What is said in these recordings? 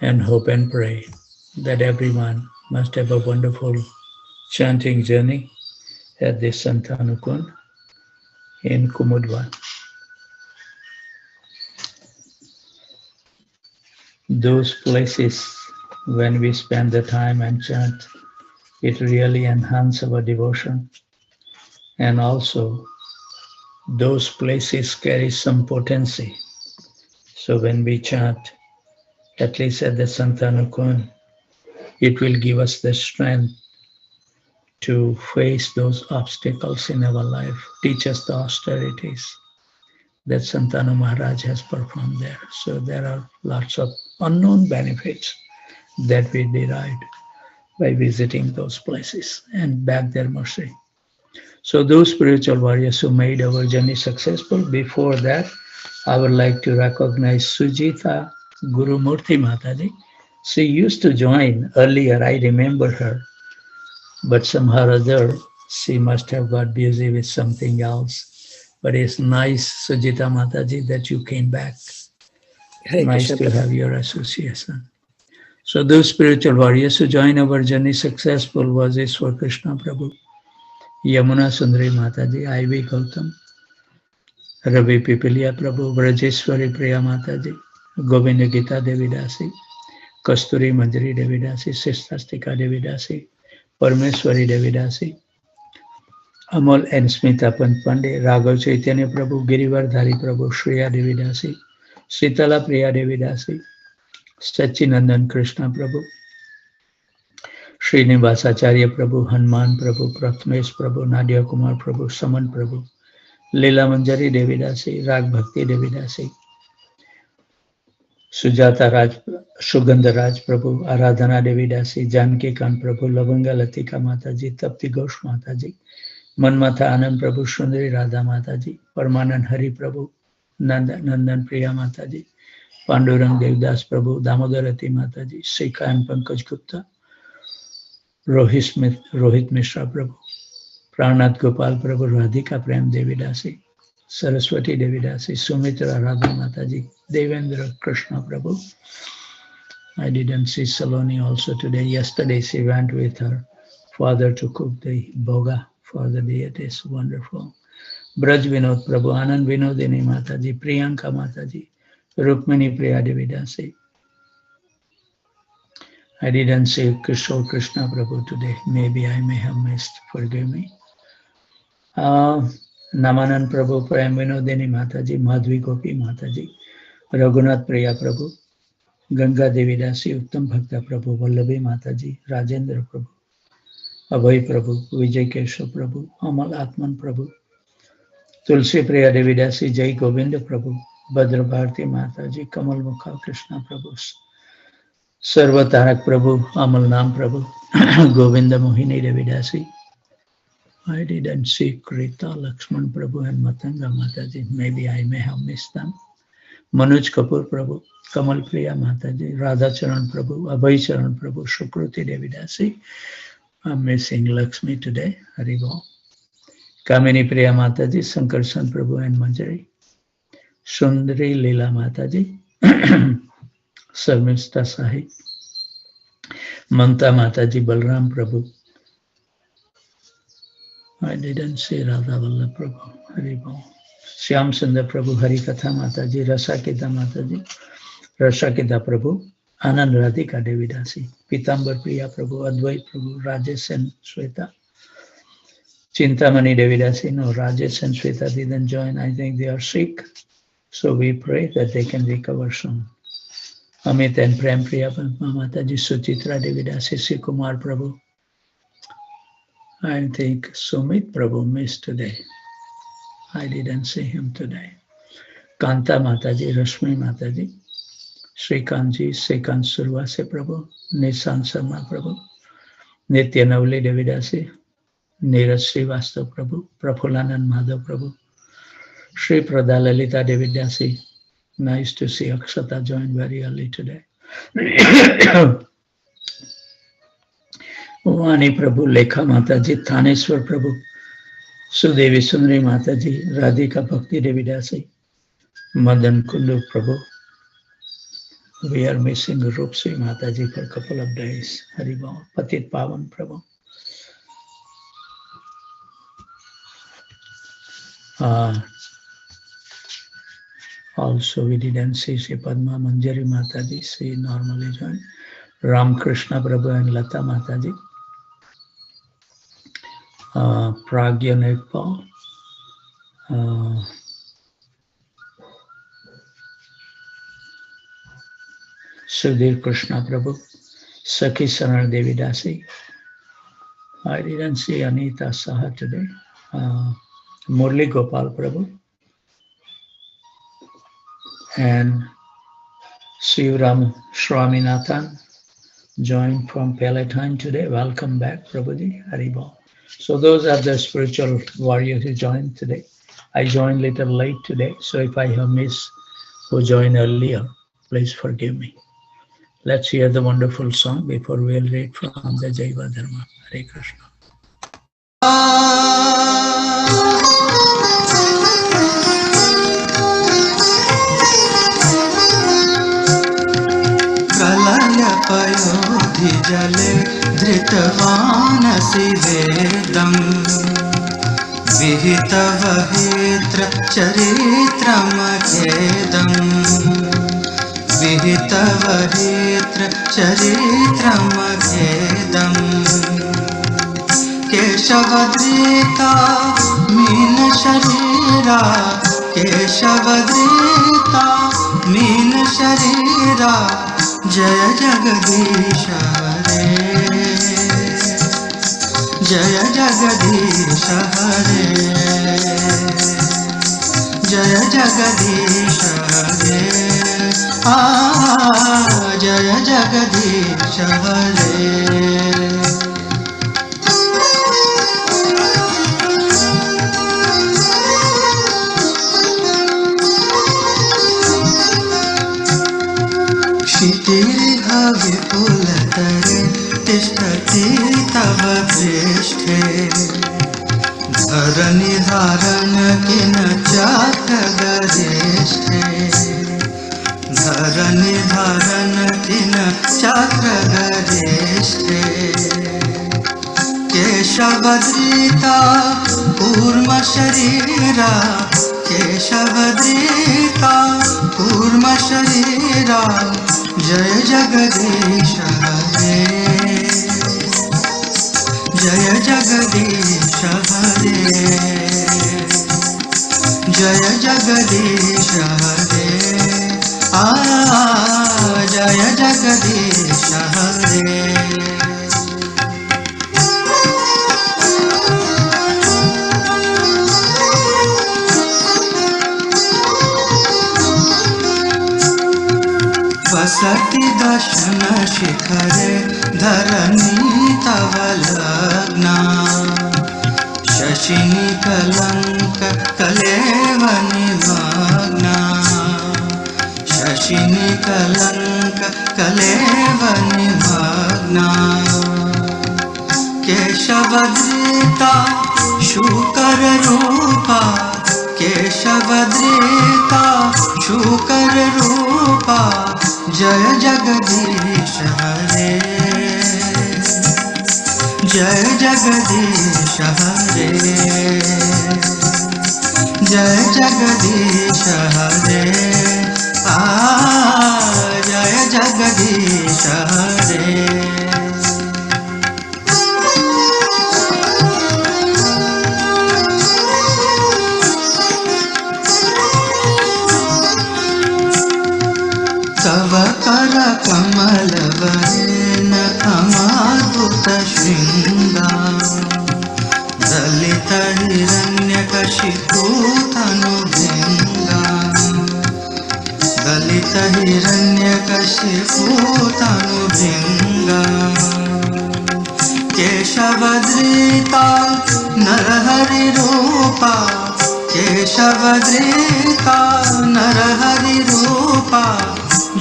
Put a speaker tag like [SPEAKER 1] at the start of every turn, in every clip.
[SPEAKER 1] and hope and pray that everyone must have a wonderful chanting journey at the Santanukun in Kumudwan. Those places, when we spend the time and chant, it really enhances our devotion. And also, those places carry some potency. So when we chant, at least at the Santanukun, it will give us the strength to face those obstacles in our life, teach us the austerities that Santanu Maharaj has performed there. So there are lots of unknown benefits that we derived by visiting those places and beg their mercy. So those spiritual warriors who made our journey successful, before that, I would like to recognize Sujita Guru Murthy Mataji. She used to join earlier, I remember her, but somehow or other she must have got busy with something else. But it's nice, Sujita Mataji, that you came back.
[SPEAKER 2] Hare
[SPEAKER 1] Nice
[SPEAKER 2] Krishna
[SPEAKER 1] to
[SPEAKER 2] Prabhu.
[SPEAKER 1] have your association. So those spiritual warriors who joined our journey successful was Ishwar Krishna Prabhu, Yamuna Sundari Mataji, I.V. Gautam, Ravi Pipilia Prabhu, Vrajeshwari Priya Mataji, Govinda Gita Devidasi, Kasturi Manjari Devidasi, Sistastika Devidasi, Parmeshwari Devidasi, Amal and Smita Pant Pandey, Raghav Chaitanya Prabhu, Girivardhari Prabhu, Shriya Devidasi, Sitala Priya Devidasi, Sachinandan Krishna Prabhu, Srinivasacharya Prabhu, Hanuman Prabhu, Prathamesh Prabhu, Nadia Kumar Prabhu, Saman Prabhu, Leela Manjari Devidasi, Rag Bhakti Devidasi, Sujata Raj, Sugandha Raj Prabhu, Aradhana Devidasi, Janki Khan Prabhu, Lavanga Latika Mataji, Tapti Ghosh Mataji, Manmatha Anand Prabhu, Sundari Radha Mataji, Parmanand Hari Prabhu, Nandan Priya Mataji, Pandurang Devdas Prabhu, Damodarati Mataji, Sikha and Pankaj Gupta, Rohit Mishra Prabhu, Pranath Gopal Prabhu, Radhika Prem Devidasi, Saraswati Devidasi, Sumitra Radha Mataji, Devendra Krishna Prabhu. I didn't see Saloni also today. Yesterday she went with her father to cook the boga for the deities. Wonderful. Braj Vinod Prabhu, Anand Vinodini Mataji, Priyanka Mataji, Rukmini Priya Devidasi. I didn't see Kishore Krishna Prabhu today. Maybe I may have missed. Forgive me. Namanan Prabhu, Prem Vinodini Mataji, Madhvi Gopi Mataji, Raghunath Priya Prabhu, Ganga Devidasi, Uttam Bhakta Prabhu, Vallavi Mataji, Rajendra Prabhu, Abhay Prabhu, Vijay Keshav Prabhu, Amal Atman Prabhu, Tulsi Priya Devidasi, Jai Govinda Prabhu, Bhadra Bharti Mataji, Kamal Mukha Krishna Prabhu, Sarva Tarak Prabhu, Amal Nam Prabhu, Govinda Mohini Devidasi. I didn't see Krita, Lakshman Prabhu and Matanga Mataji. Maybe I may have missed them. Manoj Kapoor Prabhu, Kamal Priya Mataji, Radha Charan Prabhu, Abhay Charan Prabhu, Shukruti Devidasi. I'm missing Lakshmi today. Haribol. Kamini Priya Mataji, Sankarsan Prabhu and Manjari. Sundari Leela Mataji, Sarmista Sahib. Mamta Mataji, Balram Prabhu. I didn't see Radha Vallabh Prabhu. Haribol. Shyam Sundar Prabhu, Harikatha Mataji, Rasakita Mataji, Rasakita Prabhu, Anand Radhika Devidasi, Pitambar Priya Prabhu, Advait Prabhu, Rajesh and Sweta, Chintamani Devidasi. No, Rajesh and Sweta didn't join. I think they are sick. So we pray that they can recover soon. Amit and Prem Priya Mataji, Suchitra Devidasi, Sikumar Prabhu. I think Sumit Prabhu missed today. I didn't see him today. Kanta Mataji, Rashmi Mataji, Srikanji, Sekant Survase Prabhu, Nisan Sarma Prabhu, Nitya Navli Devidasi, Neeraj Srivastav Prabhu, Prafulanand Madhav Prabhu, Sri Pradalalita Devidasi. Nice to see Akshata join very early today. Vani Prabhu, Lekha Mataji, Thaneswar Prabhu, Sudevi Sundari Mataji, Radhika Bhakti Devidasi, Madan Kundu Prabhu, We are missing Rupsi Mataji for a couple of days. Haribol, Patit Pavan Prabhu. Also, we didn't see Sri Padma Manjari Mataji. She normally joined. Ram Krishna Prabhu and Lata Mataji. Pragya Nekpal. Sudhir Krishna Prabhu. Sakhi Sanar Devi Dasi. I didn't see Anita Saha today. Murli Gopal Prabhu. And Sivram Shraminathan joined from Palatine today. Welcome back, Prabhuji. Haribol. So those are the spiritual warriors who joined today. I joined a little late today, so if I have missed who joined earlier, please forgive me. Let's hear the wonderful song before we'll read from the Jaiva Dharma. Hare Krishna.
[SPEAKER 2] पयोधि जले धृतवानसि वेदम् विहितवहित्र चरित्रमखेदम् विहितवहित्र चरित्रमखेदम् केशवद्रीता mean शरीरा केशवद्रीता mean शरीरा जय जगदीश हरे जय जगदीश हरे जय जगदीश हरे जय जगदीश हरे क्षितिरिह विपुलतरे तिष्ठति तव पृष्ठे धरनिधारण किन चक्रगरिष्ठे धरनिधारण किन चक्रगरिष्ठे केशवद्रीता कूर्म शरीरा केशवद्रीता कूर्म शरीरा जय जगदीश हरे जय जगदीश हरे जय जगदीश हरे जय जगदीश हरे वसति दर्शन शिखरे धरणी तव लग्ना शशिनि कलंक कलेव निमग्ना शशिनि कलंक कलेव निमग्ना केशवद्रीता शूकर रूपा केशवद्रीता शूकर रूपा जय जगदीश हरे जय जगदीश हरे जय जगदीश हरे जय जगदीश हरे तव कर कमल वरेण अमाद्भुत शृंगा दलित हिरण्यकशिपु तनुभृंगा दलित हिरण्यकशिपु तनुभृंगा केशवद्रीता नरहरि रूपा केशवद्रीता नरहरि रूपा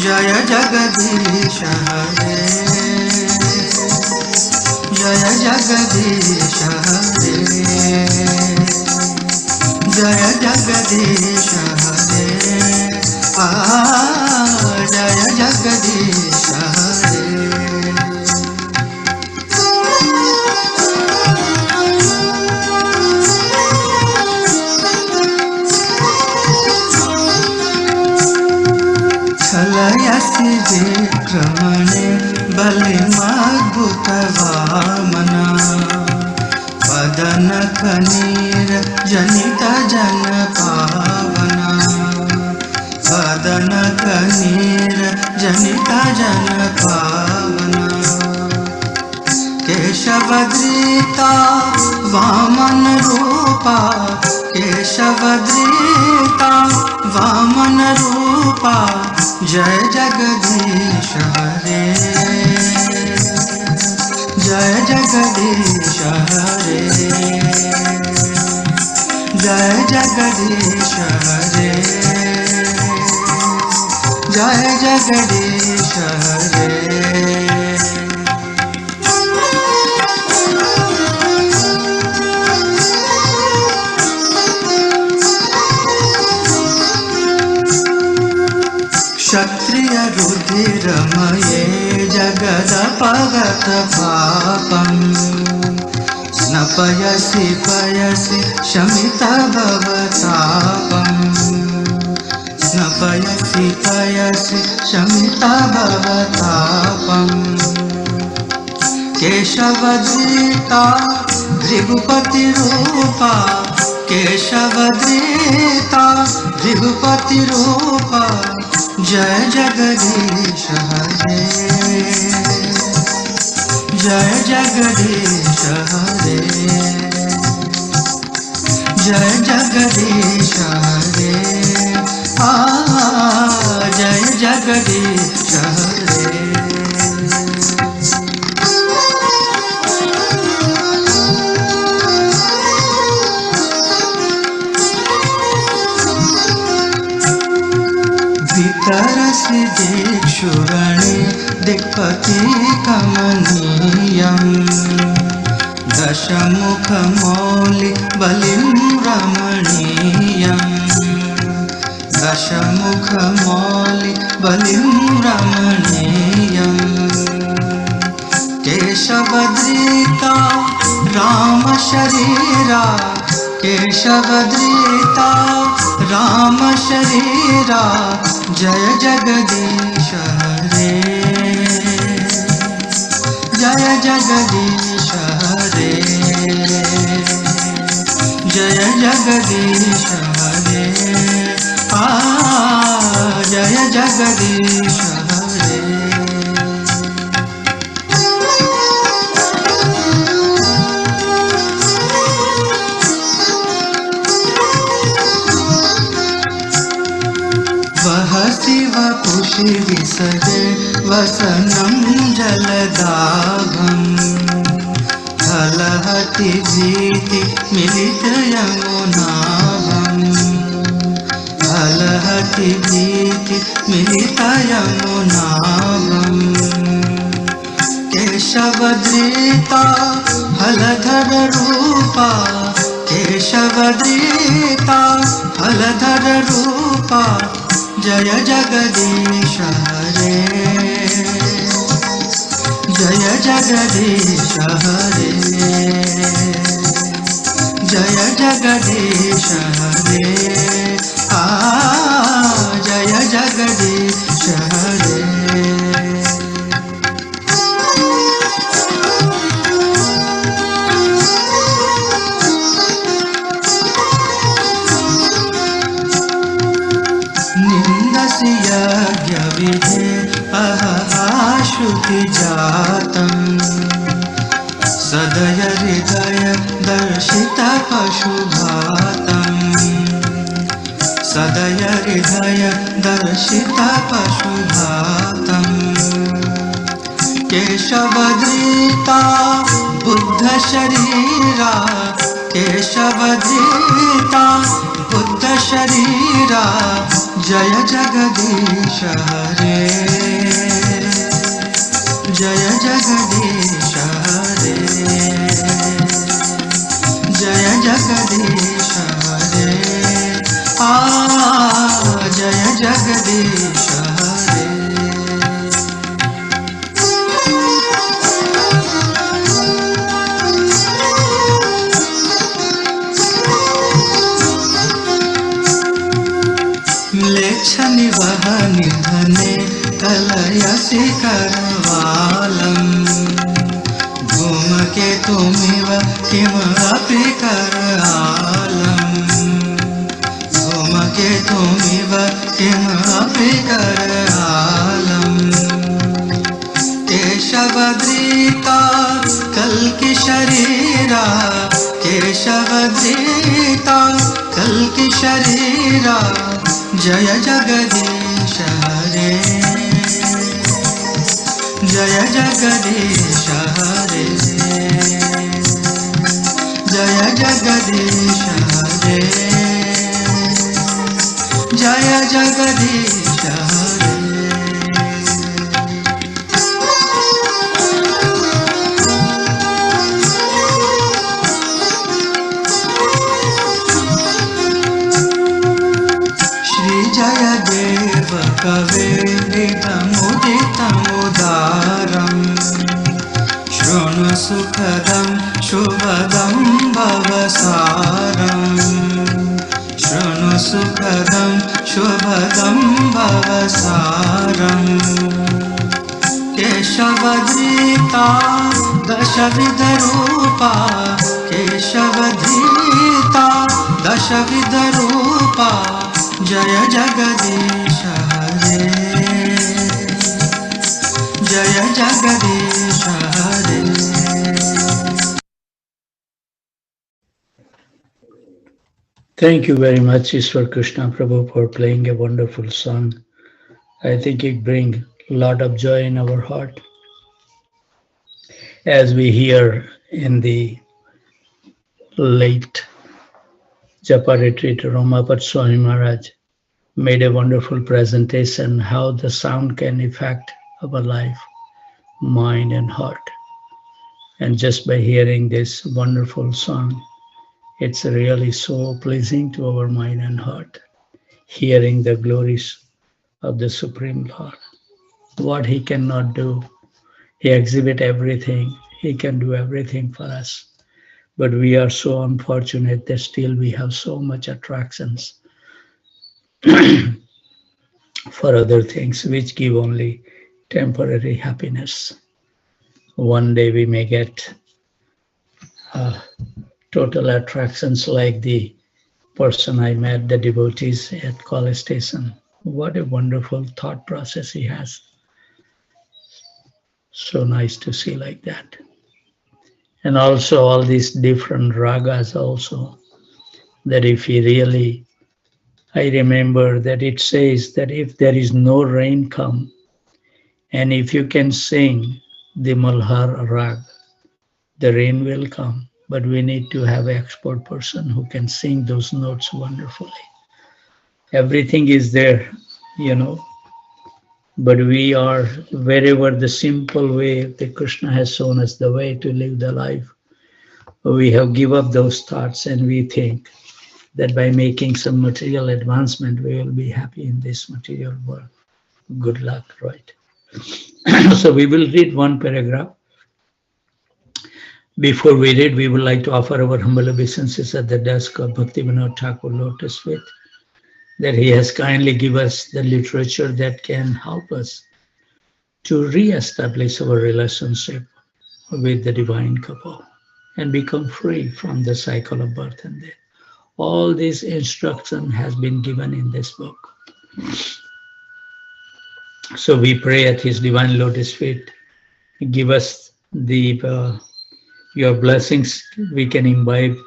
[SPEAKER 2] जय जगदीश हरे जय जगदीश हरे जय जगदीश हरे जय जगदीश हरे। छलयसि विक्रमणे बलिमद्भुत वामना वदन कनीर जनित जन पावना वदन कनीर जनित जन पावना केशवद्रीता वामन रूपा केशवद्रीता वामन रूपा जय जगदीश हरे जय जगदीश हरे जय जगदीश हरे जय जगदीश हरे। क्षत्रिय रुधिरमये जगदपगत पापम् स्नपयसि पयसि शमित भवतापम् स्नपयसि पयसि शमित भवतापम् केशवद्रीता भृगुपति रूपा केशवद्रीता भृगुपति रूपा जय जगदीश हरे जय जगदीश हरे जय जगदीश हरे जय जगदीश हरे। तरसि दिक्षुरणे दिक्पति कमनीयम् दशमुखमौलि बलिं रमणीयम् दशमुखमौलि बलिं रमणीयम् केशवद्रीता रामशरीरा केशवद्रीता रामशरीरा जय जगदीश हरे जय जगदीश हरे जय जगदीश हरे जय जगदीश हरे। वह शिव पुषि विसगे वसनं जलदाभम् हलहति भीति मिलित यमुनाभम् हलहति भीति मिलित यमुनाभम् केशवद्रीता हलधर रूपा केशवद्रीता हलधर रूपा जय जगदीश हरे जय जगदीश हरे जय जगदीश हरे जय जगदीश हरे। निन्दसि यज्ञविधे आशुति जातम् सदय हृदय दर्शित पशुघातम् सदय हृदय दर्शित पशुघातम् केशवद्रीता बुद्ध शरीरा केशवद्रीता बुद्ध शरीरा जय जगदीश हरे जय जगदीश हरे जय जगदीश हरे जय जगदीश हरे। यसि करवालम् धूमकेतुमिव किमपि करालम् धूमकेतुमिव किमपि करालम् केशवधृता कल्कि शरीरा केशवधृता कल्कि शरीरा जय जगदीश हरे जय जगदीश हरे जय जगदीश हरे जय जगदीश हरे जयदेव कवेदितमुदितमुदारम् शृणु सुखदं शुभदं भवसारम् शृणु सुखदं शुभदं भवसारम् केशवधृता दशविधरूपा केशवधृता दशविधरूपा जय जगदीश हरे जय जगदीश हरे
[SPEAKER 1] Thank you very much, Ishwar Krishna Prabhu, for playing a wonderful song. I think it brings a lot of joy in our heart. As we hear in the late Japa retreat, Ramapat Swami Maharaj made a wonderful presentation how the sound can affect our life, mind and heart. And just by hearing this wonderful song, it's really so pleasing to our mind and heart, hearing the glories of the Supreme Lord. What He cannot do, He exhibits everything. He can do everything for us. But we are so unfortunate that still we have so much attractions for other things which give only temporary happiness. One day we may get total attractions like the person I met, the devotees at college station. What a wonderful thought process he has. So nice to see like that. And also all these different ragas also, that if he really, I remember that it says that if there is no rain come, and if you can sing the Malhar rag, the rain will come. But we need to have an expert person who can sing those notes wonderfully. Everything is there, but we are, wherever the simple way that Krishna has shown us the way to live the life, we have given up those thoughts and we think that by making some material advancement, we will be happy in this material world. Good luck, right? So we will read one paragraph. Before we read, we would like to offer our humble obeisances at the desk of Bhaktivinoda Thakur Lotus Feet, that he has kindly given us the literature that can help us to re-establish our relationship with the divine couple and become free from the cycle of birth and death. All this instruction has been given in this book. So we pray at his divine lotus feet, give us your blessings. We can imbibe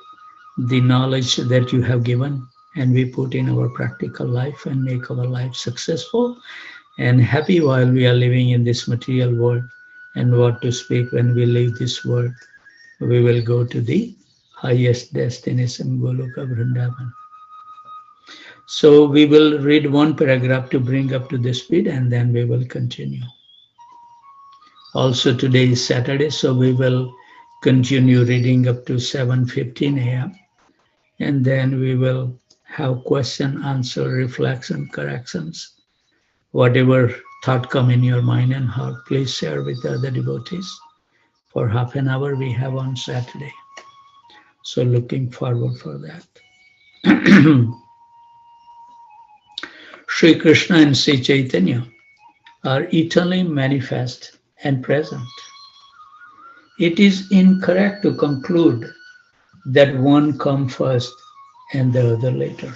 [SPEAKER 1] the knowledge that you have given, and we put in our practical life and make our life successful and happy while we are living in this material world. And what to speak when we leave this world, we will go to the highest destination, Goloka Vrindavan. So we will read one paragraph to bring up to the speed, and then we will continue. Also today is Saturday, so we will continue reading up to 7:15 a.m. And then we will have question, answer, reflection, corrections. Whatever thought come in your mind and heart, please share with the other devotees. For half an hour we have on Saturday. So looking forward for that. Sri Krishna and Sri Chaitanya are eternally manifest and present. It is incorrect to conclude that one comes first and the other later.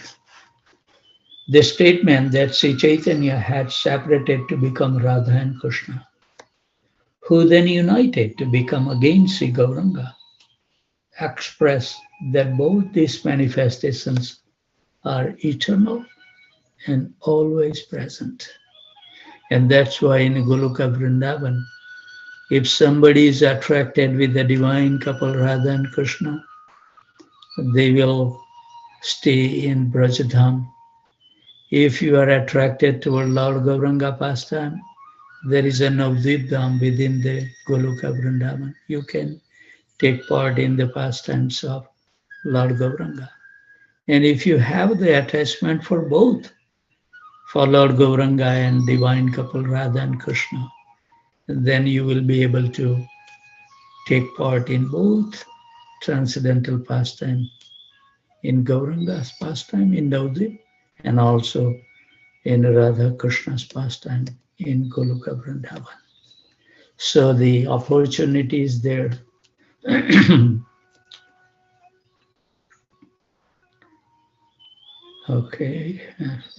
[SPEAKER 1] The statement that Sri Chaitanya had separated to become Radha and Krishna, who then united to become again Sri Gauranga, express that both these manifestations are eternal and always present. And that's why in Goloka Vrindavan, if somebody is attracted with the divine couple Radha and Krishna, they will stay in Brajadham. If you are attracted toward Lord Gauranga pastime, there is a Navdip Dham within the Goloka Vrindavan. You can take part in the pastimes of Lord Gauranga. And if you have the attachment for both, for Lord Gauranga and divine couple Radha and Krishna, then you will be able to take part in both transcendental pastime, in Gauranga's pastime in Navdip, and also in Radha Krishna's pastime in Goloka Vrindavan. So the opportunity is there. Okay,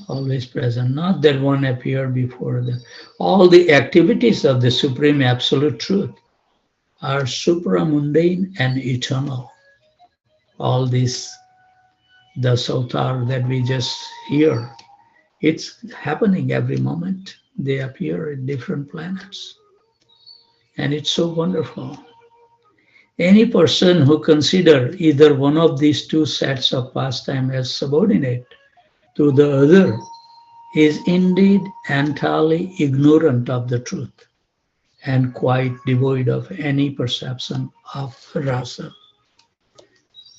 [SPEAKER 1] always present. Not that one appear before them. All the activities of the Supreme Absolute Truth are supramundane and eternal. All this, the Sautar that we just hear, it's happening every moment. They appear in different planets. And it's so wonderful. Any person who considers either one of these two sets of pastime as subordinate to the other is indeed entirely ignorant of the truth and quite devoid of any perception of rasa.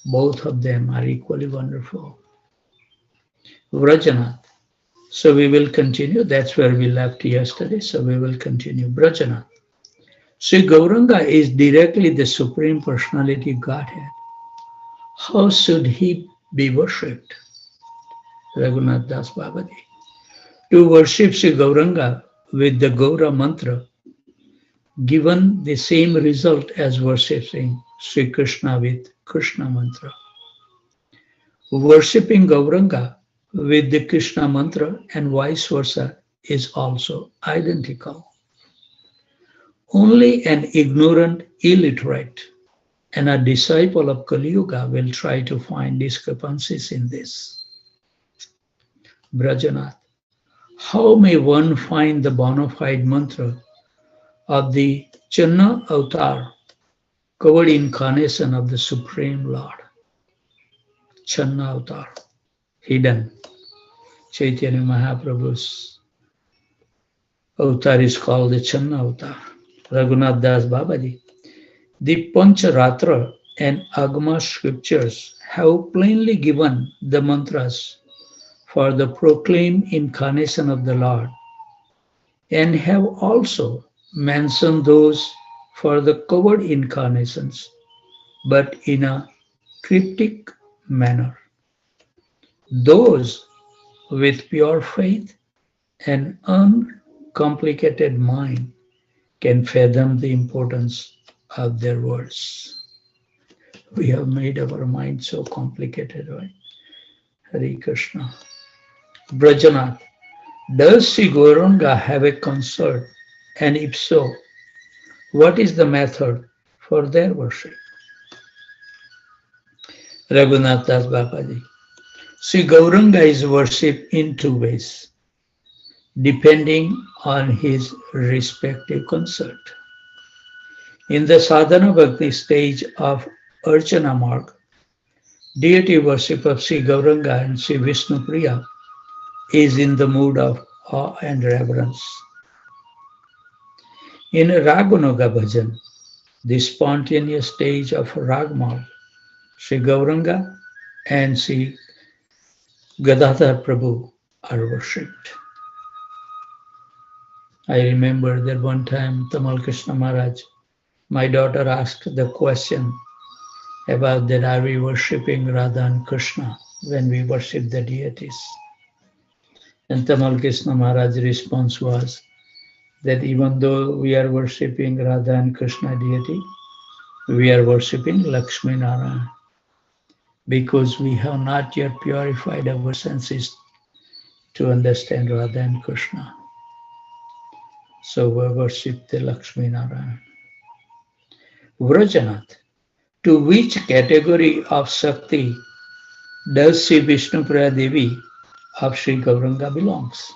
[SPEAKER 1] Both of them are equally wonderful. Vrajanath. So we will continue. That's where we left yesterday. So we will continue. Vrajanath. Sri Gauranga is directly the Supreme Personality Godhead. How should he be worshipped? Raghunath Das Babaji. To worship Sri Gauranga with the Gaura mantra, given the same result as worshipping Sri Krishna with Krishna mantra. Worshipping Gauranga with the Krishna mantra and vice versa is also identical. Only an ignorant, illiterate, and a disciple of Kali Yuga will try to find discrepancies in this. Brajanath, how may one find the bona fide mantra of the Channa avatar, covered incarnation of the Supreme Lord? Channa avatar, hidden. Chaitanya Mahaprabhu's avatar is called the Channa avatar. Raghunath Das Babaji. The Pancharatra and Agama scriptures have plainly given the mantras for the proclaimed incarnation of the Lord and have also mentioned those for the covered incarnations, but in a cryptic manner. Those with pure faith and uncomplicated mind can fathom the importance of their words. We have made our mind so complicated, right? Hare Krishna. Brajanath, does Sri Gauranga have a consort? And if so, what is the method for their worship? Raghunath Das Babaji. Sri Gauranga is worshipped in two ways, depending on his respective consort. In the sadhana bhakti stage of Archana Marg, deity worship of Sri Gauranga and Sri Vishnu Priya is in the mood of awe and reverence. In Ragunaga Bhajan, the spontaneous stage of Ragmal, Sri Gauranga and Sri Gadadhar Prabhu are worshipped. I remember that one time Tamal Krishna Maharaj, my daughter asked the question about that are we worshipping Radha and Krishna when we worship the deities? And Tamal Krishna Maharaj's response was, that even though we are worshipping Radha and Krishna deity, we are worshipping Lakshmi Narayana because we have not yet purified our senses to understand Radha and Krishna. So we worship the Lakshmi Narayana. Vrajanath, to which category of Shakti does Sri Vishnupriya Devi of Sri Gauranga belongs?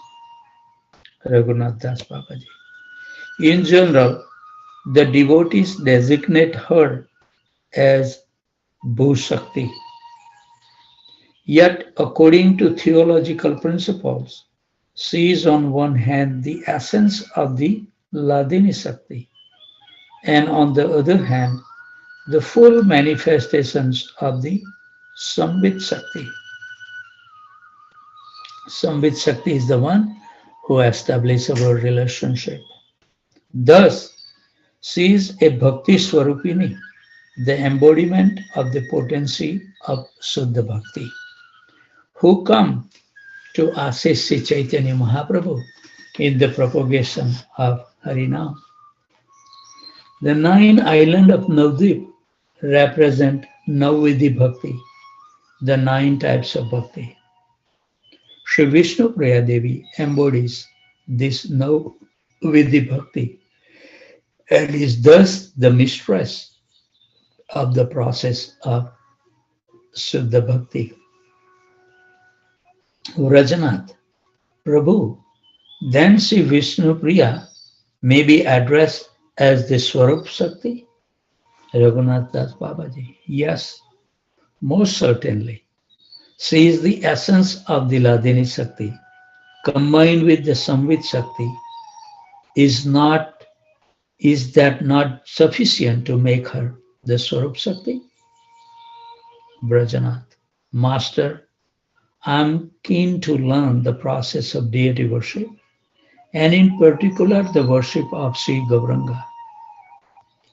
[SPEAKER 1] Raghunath Das Babaji. In general, the devotees designate her as Bhu Shakti. Yet, according to theological principles, she is on one hand the essence of the Ladini Shakti, and on the other hand, the full manifestations of the Samvit Shakti. Samvit Shakti is the one who establishes our relationship. Thus, she is a Bhakti Swarupini, the embodiment of the potency of Suddha Bhakti, who come to assist Sri Chaitanya Mahaprabhu in the propagation of Harinam. The 9 islands of Navdip represent Navvidhi Bhakti, the 9 types of Bhakti. Sri Vishnu Priya Devi embodies this Navvidhi Bhakti and is thus the mistress of the process of Suddha Bhakti. Rajanath, Prabhu, then Sri Vishnu Priya may be addressed as the Swarup Shakti? Raghunath Das Babaji, yes, most certainly. She is the essence of the Ladini Shakti, combined with the Samvit Shakti. Is that not sufficient to make her the Swarup Shakti? Brajanath, Master, I am keen to learn the process of deity worship, and in particular the worship of Sri Gauranga.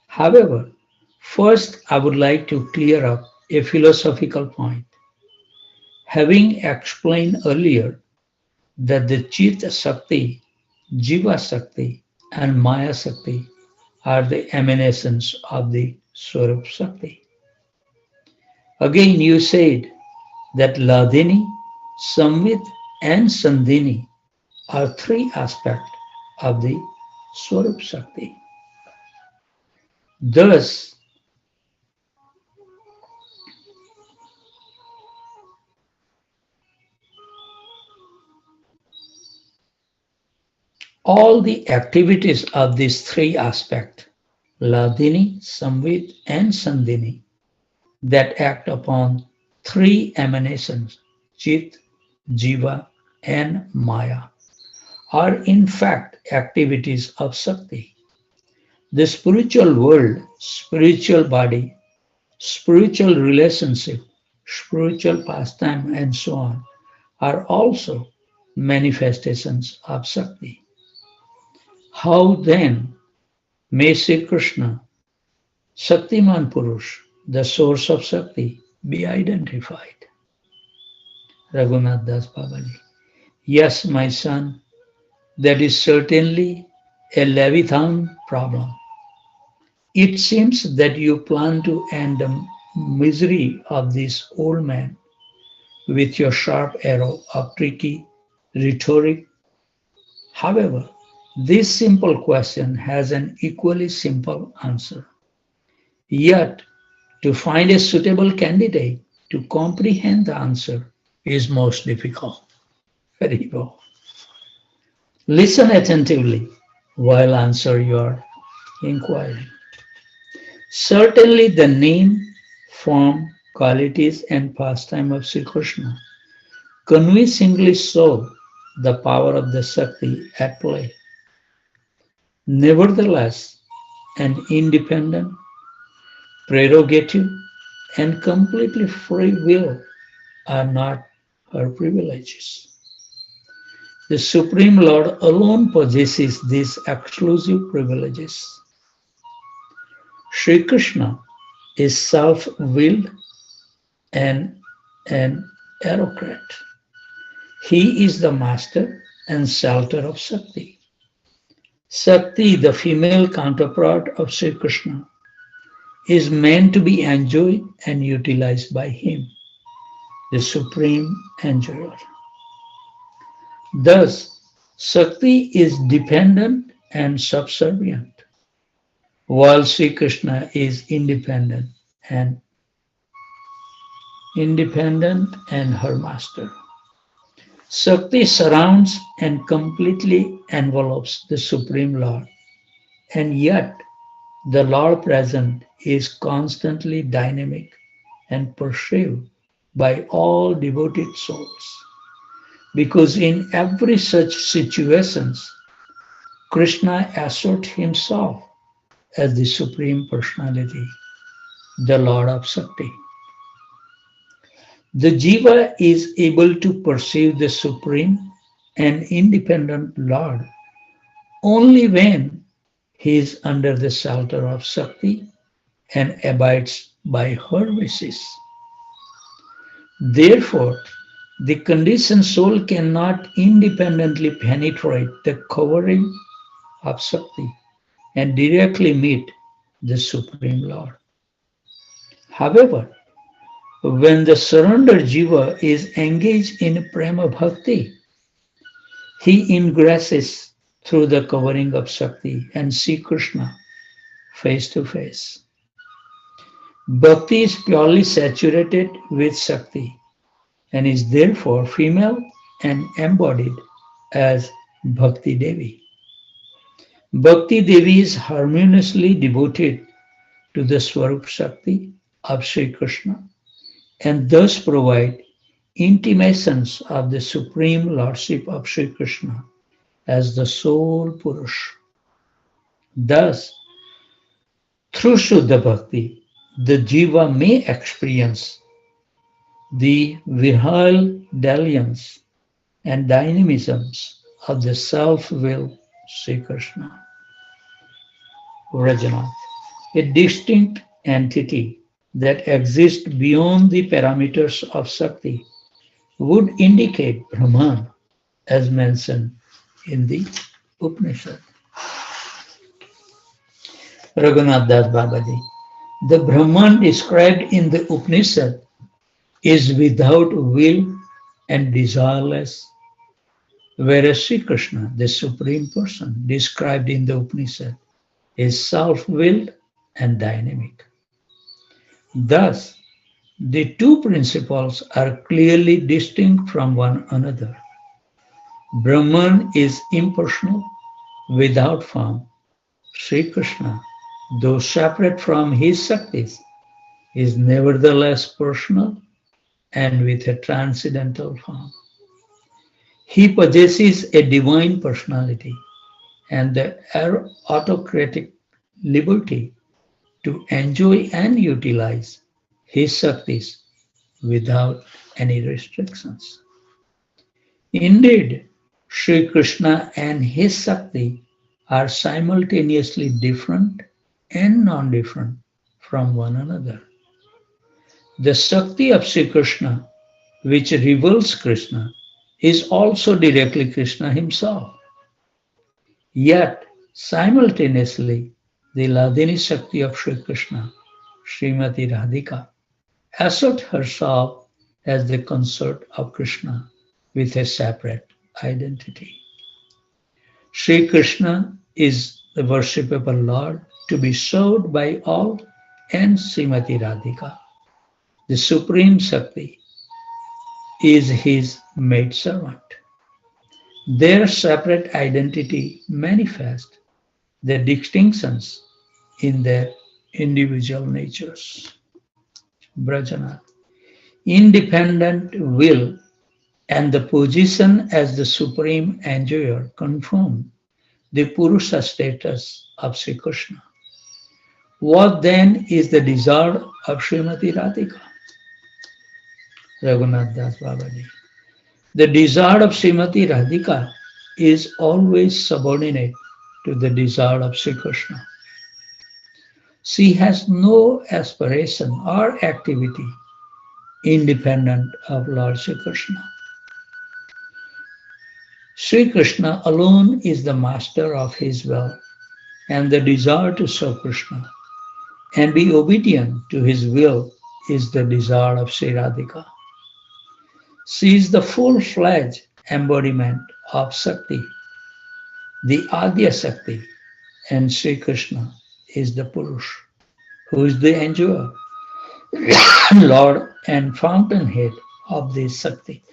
[SPEAKER 1] However, first I would like to clear up a philosophical point. Having explained earlier that the Chit Shakti, Jiva Shakti, and Maya Shakti are the emanations of the Swarup Shakti. Again, you said that Ladini, Samvit, and Sandhini are 3 aspects of the Swarup Shakti. Thus, all the activities of these 3 aspects, Ladini, Samvit, and Sandhini, that act upon 3 emanations, Chit, Jiva, and Maya, are in fact activities of Shakti. The spiritual world, spiritual body, spiritual relationship, spiritual pastime, and so on, are also manifestations of Shakti. How then may Sri Krishna, Shaktiman Purush, the source of Shakti, be identified? Raghunath Das Babaji. Yes, my son, that is certainly a Leviathan problem. It seems that you plan to end the misery of this old man with your sharp arrow of tricky rhetoric. However, this simple question has an equally simple answer. Yet, to find a suitable candidate to comprehend the answer is most difficult. Very well. Listen attentively while answer your inquiry. Certainly the name, form, qualities, and pastime of Sri Krishna convincingly show the power of the Shakti at play. Nevertheless, an independent, prerogative, and completely free will are not her privileges. The Supreme Lord alone possesses these exclusive privileges. Sri Krishna is self-willed and an aristocrat. He is the master and shelter of Shakti. Sakti, the female counterpart of Sri Krishna, is meant to be enjoyed and utilized by him, the supreme enjoyer. Thus, Sakti is dependent and subservient, while Sri Krishna is and independent and her master. Sakti surrounds and completely envelops the Supreme Lord, and yet the Lord present is constantly dynamic and perceived by all devoted souls. Because in every such situations, Krishna asserts himself as the Supreme Personality, the Lord of Sakti. The Jiva is able to perceive the Supreme and independent Lord only when he is under the shelter of Sakti and abides by her wishes. Therefore, the conditioned soul cannot independently penetrate the covering of Sakti and directly meet the Supreme Lord. However, when the surrendered jiva is engaged in prema bhakti, he ingresses through the covering of Sakti and sees Krishna face to face. Bhakti is purely saturated with Sakti and is therefore female and embodied as Bhakti Devi. Bhakti Devi is harmoniously devoted to the Swarup Shakti of Sri Krishna and thus provide intimations of the supreme lordship of Sri Krishna as the sole Purush. Thus, through Shuddha Bhakti, the Jiva may experience the virile dalliance and dynamisms of the self-will Sri Krishna. Rajanath, a distinct entity that exists beyond the parameters of Sakti would indicate Brahman as mentioned in the Upanishad. Raghunath Das Babaji, the Brahman described in the Upanishad is without will and desireless, whereas Sri Krishna, the Supreme Person, described in the Upanishad, is self-willed and dynamic. Thus, the two principles are clearly distinct from one another. Brahman is impersonal, without form. Sri Krishna, though separate from his Shaktis, is nevertheless personal and with a transcendental form. He possesses a divine personality and the autocratic liberty to enjoy and utilize his Shaktis without any restrictions. Indeed, Sri Krishna and his Shakti are simultaneously different and non-different from one another. The Shakti of Sri Krishna, which reveals Krishna, is also directly Krishna himself. Yet, simultaneously, the Ladini Shakti of Sri Krishna, Srimati Radhika, asserts herself as the consort of Krishna with a separate identity. Sri Krishna is the worshipable Lord to be served by all, and Srimati Radhika, the Supreme Shakti, is his maidservant. Their separate identity manifests the distinctions in their individual natures. Brajana, independent will and the position as the supreme enjoyer confirm the Purusha status of Sri Krishna. What then is the desire of Srimati Radhika? Raghunath Das Babaji. The desire of Srimati Radhika is always subordinate to the desire of Sri Krishna. She has no aspiration or activity independent of Lord Sri Krishna. Sri Krishna alone is the master of his will, and the desire to serve Krishna and be obedient to his will is the desire of Sri Radhika. She is the full-fledged embodiment of Sakti, the Adya Sakti, and Sri Krishna is the Purush, who is the enjoyer, Lord and fountainhead of this Sakti.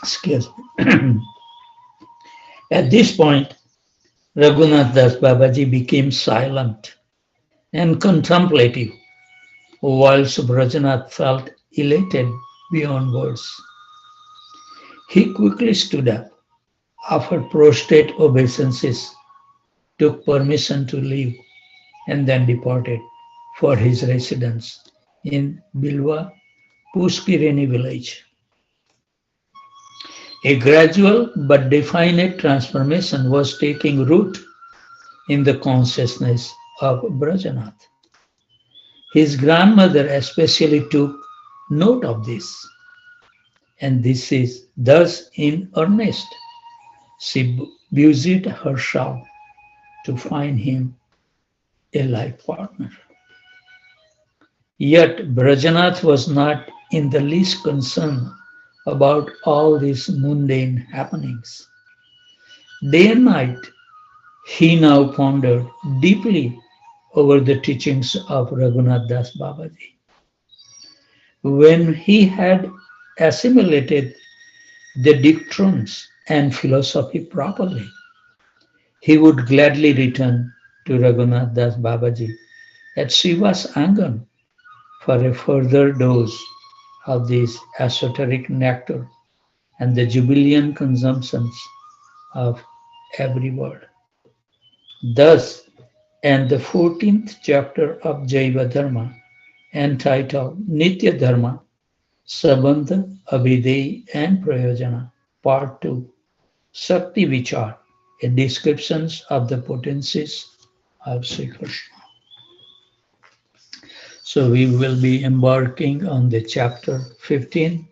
[SPEAKER 1] Excuse me. At this point, Raghunath Das Babaji became silent and contemplative, whilst Brajanath felt elated beyond words. He quickly stood up, offered prostrate obeisances, took permission to leave, and then departed for his residence in Bilwa Puskirini village. A gradual but definite transformation was taking root in the consciousness of Brajanath. His grandmother especially took note of this, and this is thus in earnest. She busied herself to find him a life partner. Yet Brajanath was not in the least concerned about all these mundane happenings. Day and night, he now pondered deeply over the teachings of Raghunath Das Babaji. When he had assimilated the dictrines and philosophy properly, he would gladly return to Raghunath Das Babaji at Shiva's Angan for a further dose of this esoteric nectar and the jubilant consumptions of every word. Thus, and the 14th chapter of Jaiva Dharma, entitled Nitya Dharma, Sabandha, Abhideya and Prayojana, Part 2, Sakti Vichar, a description of the potencies of Sri Krishna. So we will be embarking on the chapter 15,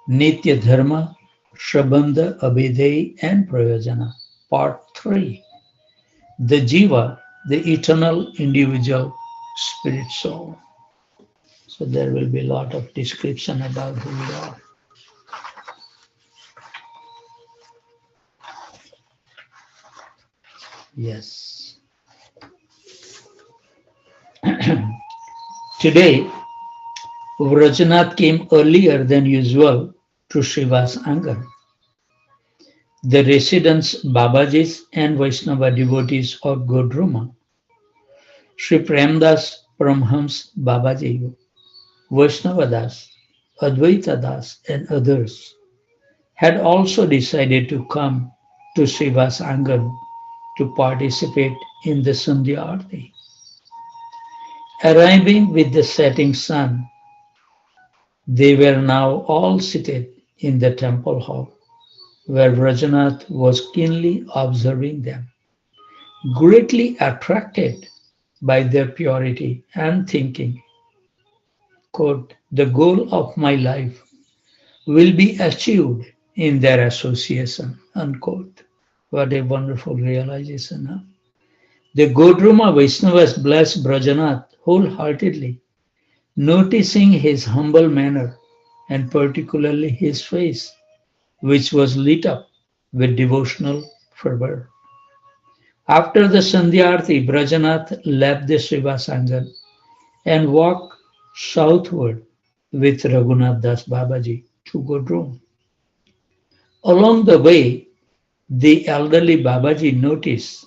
[SPEAKER 1] Nitya Dharma, Sabandha, Abhideya and Prayojana, Part 3, the Jiva, the eternal individual spirit soul. So there will be a lot of description about who we are. Yes. Today, Vrajanath came earlier than usual to Shiva's Angan. The residents, Babajis and Vaishnava devotees of Godruma, Sri Premdas Paramhams Babaji, Vaishnava Das, Advaita Das and others had also decided to come to Shiva's Angan to participate in the Sandhya Arti. Arriving with the setting sun, they were now all seated in the temple hall, where Vrajanath was keenly observing them, greatly attracted by their purity and thinking, quote, "The goal of my life will be achieved in their association," unquote. What a wonderful realization, huh? The Godruma Vaishnavas blessed Brajanath wholeheartedly, noticing his humble manner and particularly his face, which was lit up with devotional fervor. After the Sandhyarthi, Brajanath left the Shiva Sangan and walked southward with Raghunath Das Babaji to Godrum. Along the way, the elderly Babaji noticed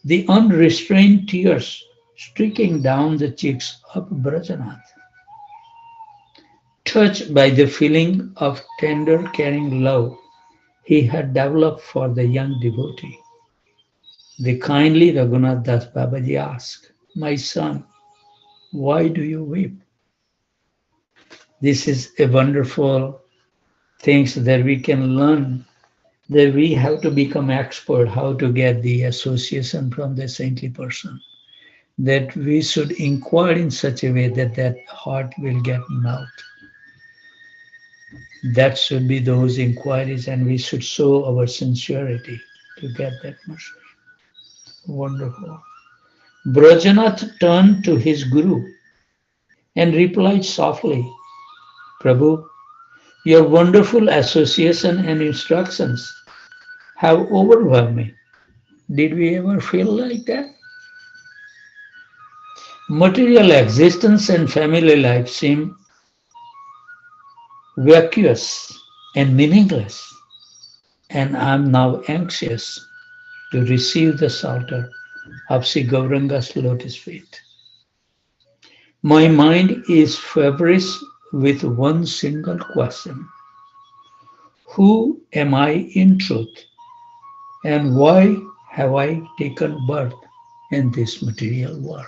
[SPEAKER 1] the unrestrained tears streaking down the cheeks of Brajanath. Touched by the feeling of tender, caring love he had developed for the young devotee, the kindly Raghunath Das Babaji asked, "My son, why do you weep?" This is a wonderful thing that we can learn, that we have to become expert how to get the association from the saintly person, that we should inquire in such a way that that heart will get melted. That should be those inquiries, and we should show our sincerity to get that mercy. Wonderful. Brajanath turned to his guru and replied softly, Prabhu, your wonderful association and instructions have overwhelmed me. Did we ever feel like that? Material existence and family life seem vacuous and meaningless, and I'm now anxious to receive the shelter of Sri Gauranga's lotus feet. My mind is feverish with one single question. Who am I in truth, and why have I taken birth in this material world?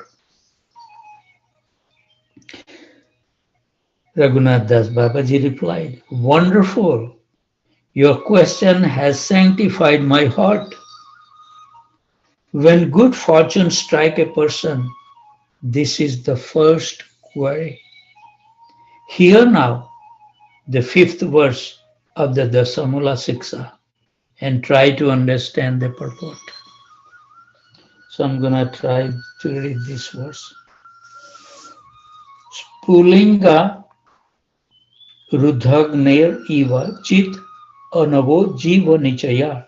[SPEAKER 1] Raghunath Das Babaji replied, Wonderful! Your question has sanctified my heart. When good fortune strike a person, this is the first query. Hear now the fifth verse of the Dasamula Siksha and try to understand the purport. So I'm going to try to read this verse. Spulinga Rudhagner Eva Chit Anavo Jiva Nichaya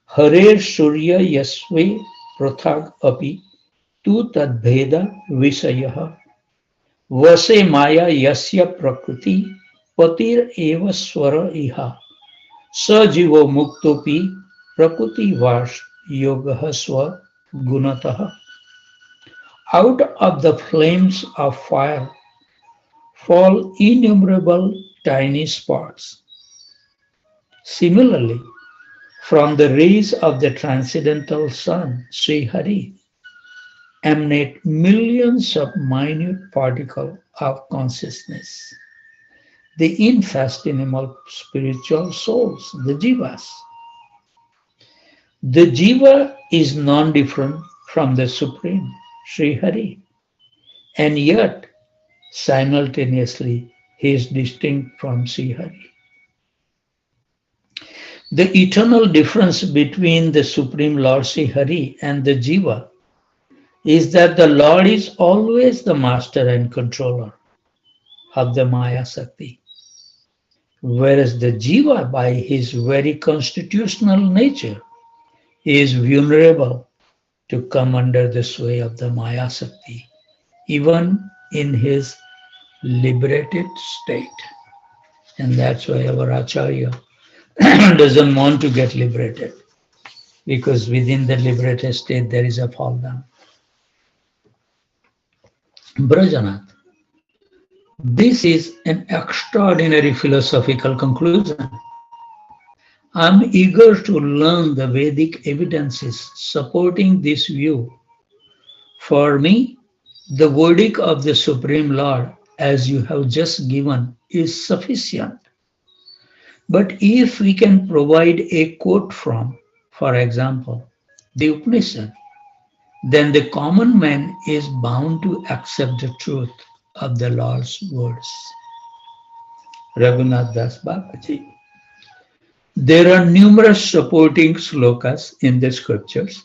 [SPEAKER 1] Harer Surya Yasve Prathag Api Tu Tadbheda Visayah Vase Maya Yasya Prakriti Patir Eva Swara Iha Sajivo Muktopi Prakriti Vash Yogaha Swa Gunataha. Out of the flames of fire fall innumerable tiny sparks. Similarly, from the rays of the transcendental sun, Sri Hari, emanate millions of minute particles of consciousness, the infathomable spiritual souls, the jivas. The jiva is non-different from the Supreme, Sri Hari, and yet simultaneously he is distinct from Sri Hari. The eternal difference between the Supreme Lord Sri Hari and the jiva is that the Lord is always the master and controller of the Maya Sakti, whereas the jiva, by his very constitutional nature, is vulnerable to come under the sway of the Maya Sakti, even in his liberated state. And that's why our Acharya doesn't want to get liberated, because within the liberated state there is a fall down. Brajanath, this is an extraordinary philosophical conclusion. I'm eager to learn the Vedic evidences supporting this view. For me, the verdict of the Supreme Lord, as you have just given, is sufficient. But if we can provide a quote from, for example, the Upanishad, then the common man is bound to accept the truth of the Lord's words. Raghunath Das Babaji. There are numerous supporting slokas in the scriptures,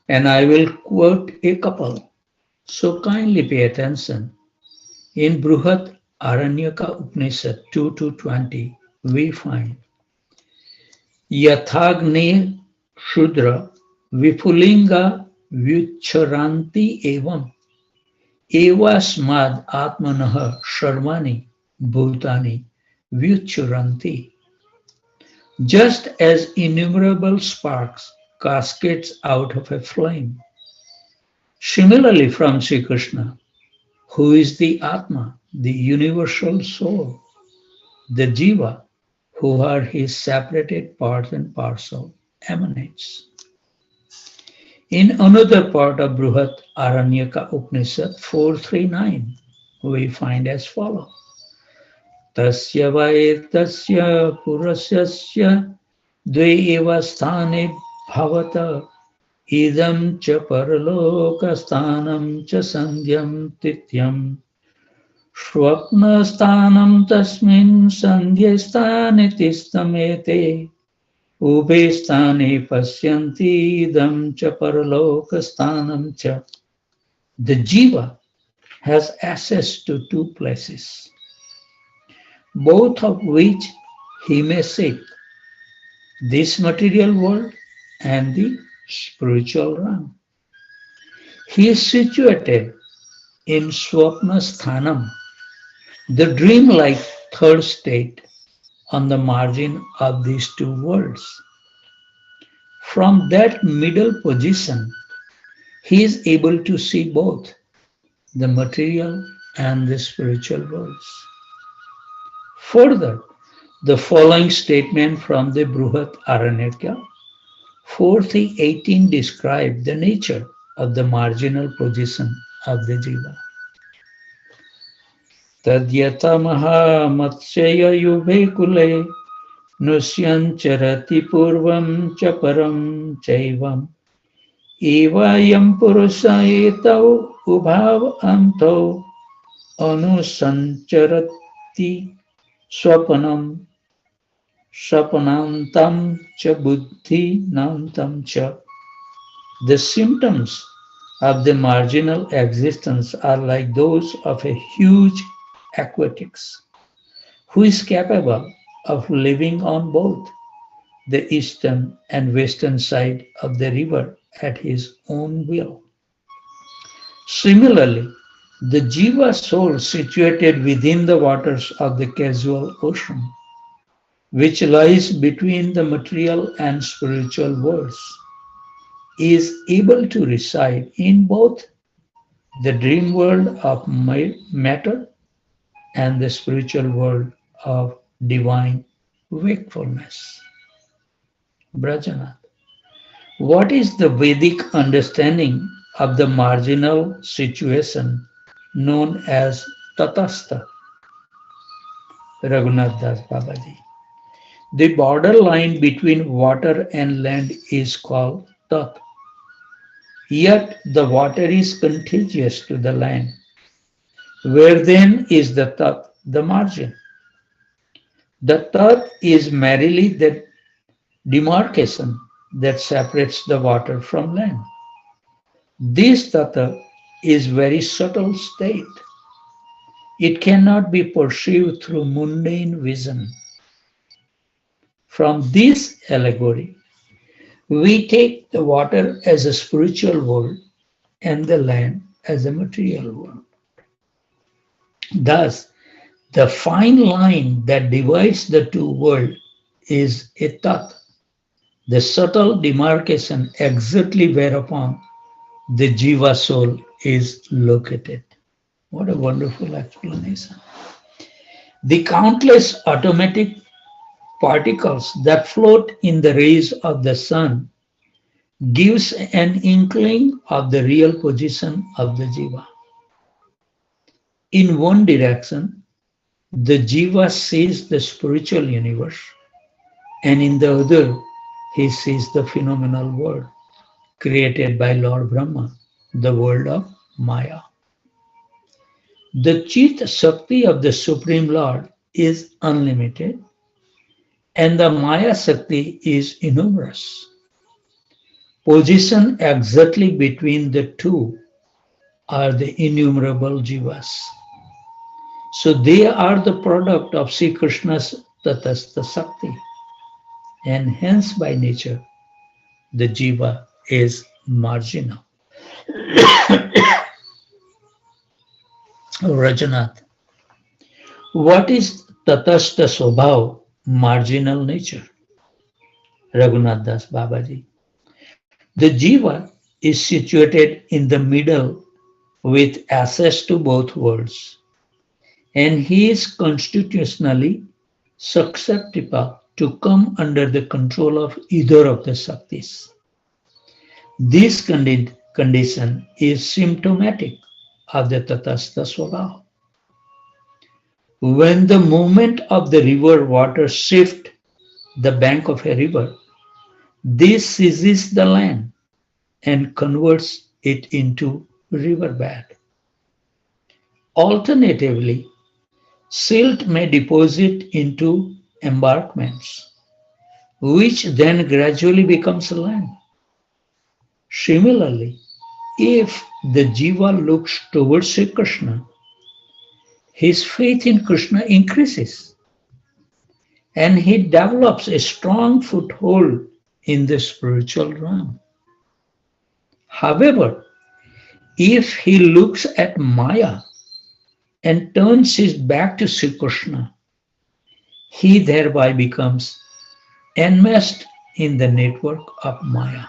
[SPEAKER 1] and I will quote a couple. So kindly pay attention. In Bruhat Aranyaka Upanishad 2-20, we find Yathagne Shudra Vipulinga Vyucharanti Evam Evasmad Atmanaha Sharmani Bhutani Vyucharanti. Just as innumerable sparks cascades out of a flame. Similarly, from Sri Krishna, who is the Atma, the universal soul, the Jiva, who are his separated part and parcel, emanates. In another part of Bruhat Aranyaka Upanishad 4.3.9, we find as follows. Tasya vaetasya purasyasya dve eva sthane bhavata idam cha paraloka sthanam cha sandhyam tityam स्वप्नस्थानं तस्मिन् सन्ध्यस्थाने तिष्ठमेते उभे स्थाने पश्यन्ति idam च परलोकस्थानं च. The jiva has access to two places, both of which he may seek, this material world and the spiritual realm. He is situated in Swapna Sthanam, the dream-like third state, on the margin of these two worlds. From that middle position, he is able to see both the material and the spiritual worlds. Further, the following statement from the Bruhat Aranyaka 4:18 describe the nature of the marginal position of the jiva. Tadyata maha matsyaya yubhe kule nusyancharati purvam cha param chaivam evayam purusa etau ubhav anto anusancharati swapanam sapanantam cha buddhi nantam cha. The symptoms of the marginal existence are like those of a huge aquatics who is capable of living on both the eastern and western side of the river at his own will. Similarly, the jiva soul situated within the waters of the casual ocean, which lies between the material and spiritual worlds, is able to reside in both the dream world of matter and the spiritual world of divine wakefulness. Brajanath, what is the Vedic understanding of the marginal situation known as Tatastha? Raghunath Das Babaji. The borderline between water and land is called Tat. Yet the water is contagious to the land. Where then is the Tat, the margin? The Tat is merely the demarcation that separates the water from land. This Tata is very subtle state. It cannot be perceived through mundane vision. From this allegory, we take the water as a spiritual world and the land as a material world. Thus, the fine line that divides the two worlds is a tat, the subtle demarcation exactly whereupon the jiva soul is located. What a wonderful explanation. The countless automatic particles that float in the rays of the sun gives an inkling of the real position of the jiva. In one direction, the jiva sees the spiritual universe, and in the other, he sees the phenomenal world created by Lord Brahma, the world of Maya. The Chit Shakti of the Supreme Lord is unlimited, and the Maya Shakti is enormous. Positioned exactly between the two are the innumerable jivas. So they are the product of Sri Krishna's Tatastha Shakti, and hence by nature the jiva is marginal. Rajanath, what is Tatastha Swabhav, marginal nature? Raghunath Das Babaji. The jiva is situated in the middle with access to both worlds, and he is constitutionally susceptible to come under the control of either of the Shaktis. This condition is symptomatic of the Tatastha Swabhav. When the movement of the river water shifts the bank of a river, this seizes the land and converts it into riverbed. Alternatively, silt may deposit into embankments, which then gradually becomes land. Similarly, if the jiva looks towards Sri Krishna, his faith in Krishna increases and he develops a strong foothold in the spiritual realm. However, if he looks at Maya and turns his back to Sri Krishna, he thereby becomes enmeshed in the network of Maya.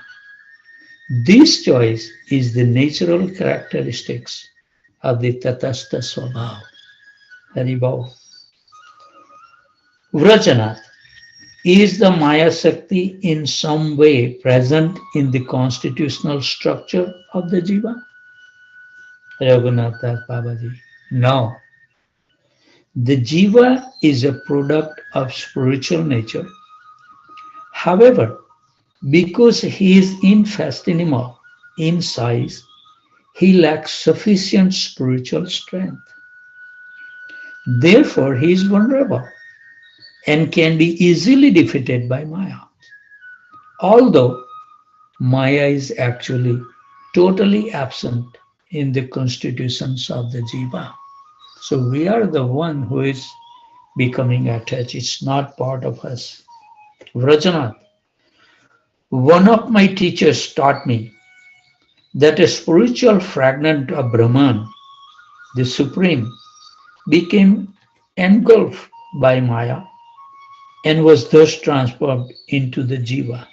[SPEAKER 1] This choice is the natural characteristics of the Tatastha Swabhav. Haribhav. Vrajanath, is the Maya Shakti in some way present in the constitutional structure of the Jiva? Raghunath Das Babaji. No. The Jiva is a product of spiritual nature. However, because he is infinitesimal in size, he lacks sufficient spiritual strength. Therefore, he is vulnerable and can be easily defeated by Maya. Although Maya is actually totally absent in the constitutions of the Jiva. So we are the one who is becoming attached. It's not part of us. Vrajanath, one of my teachers taught me that a spiritual fragment of Brahman, the Supreme, became engulfed by Maya and was thus transformed into the Jiva.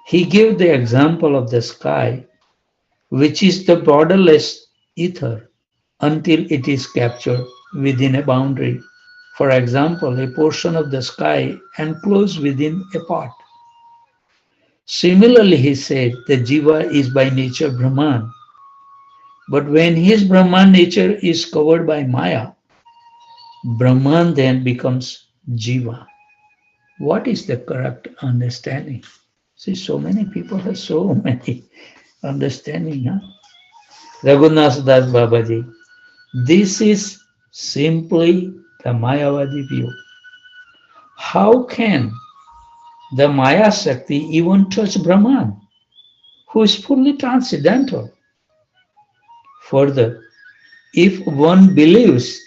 [SPEAKER 1] He gave the example of the sky, which is the borderless ether until it is captured within a boundary. For example, a portion of the sky enclosed within a pot. Similarly, he said, the Jiva is by nature Brahman. But when his Brahman nature is covered by Maya, Brahman then becomes Jiva. What is the correct understanding? See, so many people have so many understanding. Huh? Raghunath Das Babaji, this is simply the Mayavadi view. How can the Maya Shakti even touch Brahman, who is fully transcendental? Further, if one believes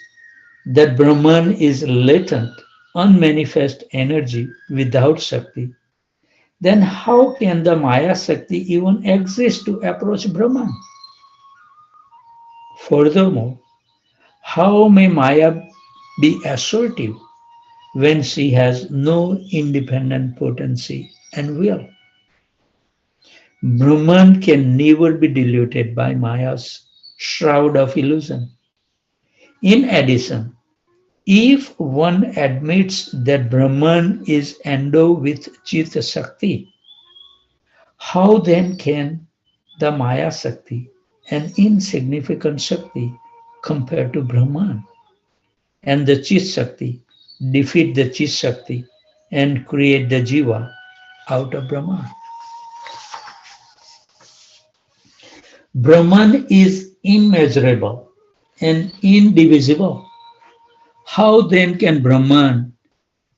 [SPEAKER 1] that Brahman is latent, unmanifest energy without Shakti, then how can the Maya Shakti even exist to approach Brahman? Furthermore, how may Maya be assertive when she has no independent potency and will? Brahman can never be diluted by Maya's shroud of illusion. In addition, if one admits that Brahman is endowed with Chitta Shakti, how then can the Maya Shakti, an insignificant Shakti, compare to Brahman, and the Chit Shakti defeat the Chit Shakti and create the Jiva out of Brahman? Brahman is immeasurable and indivisible. How then can Brahman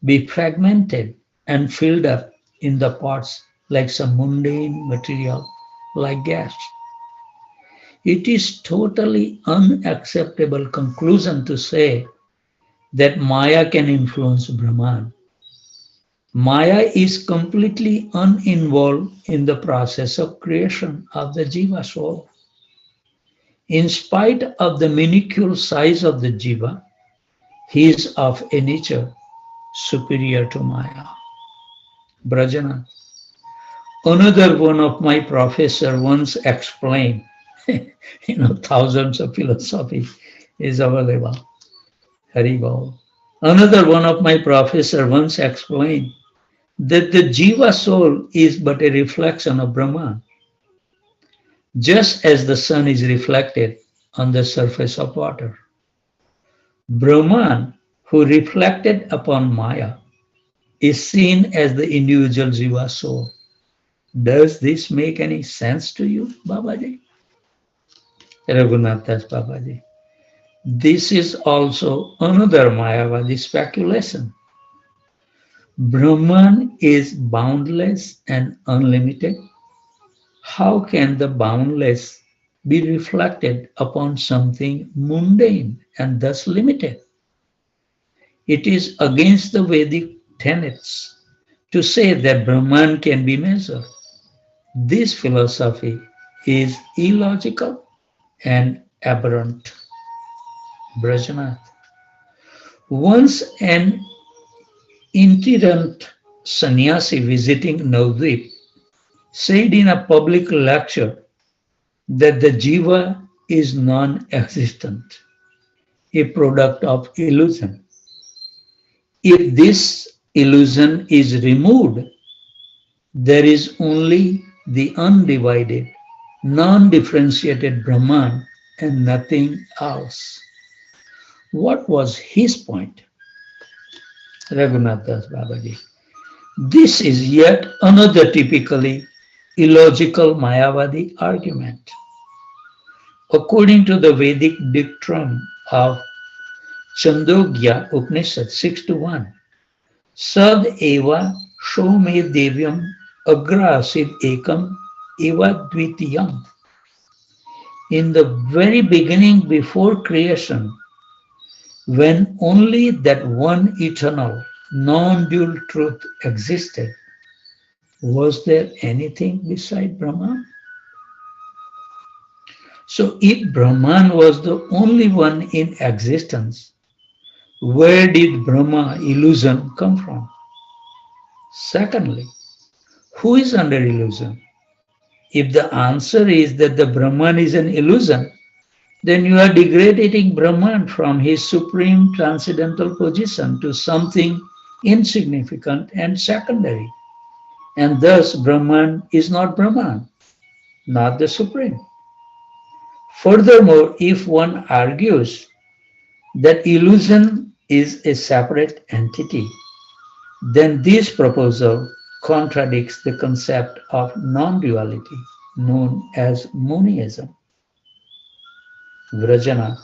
[SPEAKER 1] be fragmented and filled up in the parts like some mundane material like gas? It is totally unacceptable conclusion to say that Maya can influence Brahman. Maya is completely uninvolved in the process of creation of the Jiva soul. In spite of the minuscule size of the Jiva, he is of a nature superior to Maya. Brajana, another one of my professor once explained, thousands of philosophy is available. Haribol. Another one of my professor once explained that the Jiva soul is but a reflection of Brahman, just as the sun is reflected on the surface of water. Brahman, who reflected upon Maya, is seen as the individual Jiva soul. Does this make any sense to you, Babaji? Raghunath Das Babaji. This is also another Mayavadi speculation. Brahman is boundless and unlimited. How can the boundless be reflected upon something mundane and thus limited? It is against the Vedic tenets to say that Brahman can be measured. This philosophy is illogical and aberrant. Brajanath. Once an itinerant sannyasi visiting Navadvip said in a public lecture that the jiva is non-existent, a product of illusion. If this illusion is removed, there is only the undivided, non-differentiated Brahman and nothing else. What was his point? Raghunath Das Babaji. This is yet another typically illogical Mayavadi argument. According to the Vedic dictum of Chandogya Upanishad 6 to 1, Sad eva shome devyam agra asid ekam eva dvitiyam. In the very beginning before creation, when only that one eternal, non-dual truth existed, was there anything beside Brahman? So if Brahman was the only one in existence, where did Brahma illusion come from? Secondly, who is under illusion? If the answer is that the Brahman is an illusion, then you are degrading Brahman from his supreme transcendental position to something insignificant and secondary. And thus Brahman is not Brahman, not the supreme. Furthermore, if one argues that illusion is a separate entity, then this proposal contradicts the concept of non-duality known as monism. Vrajana,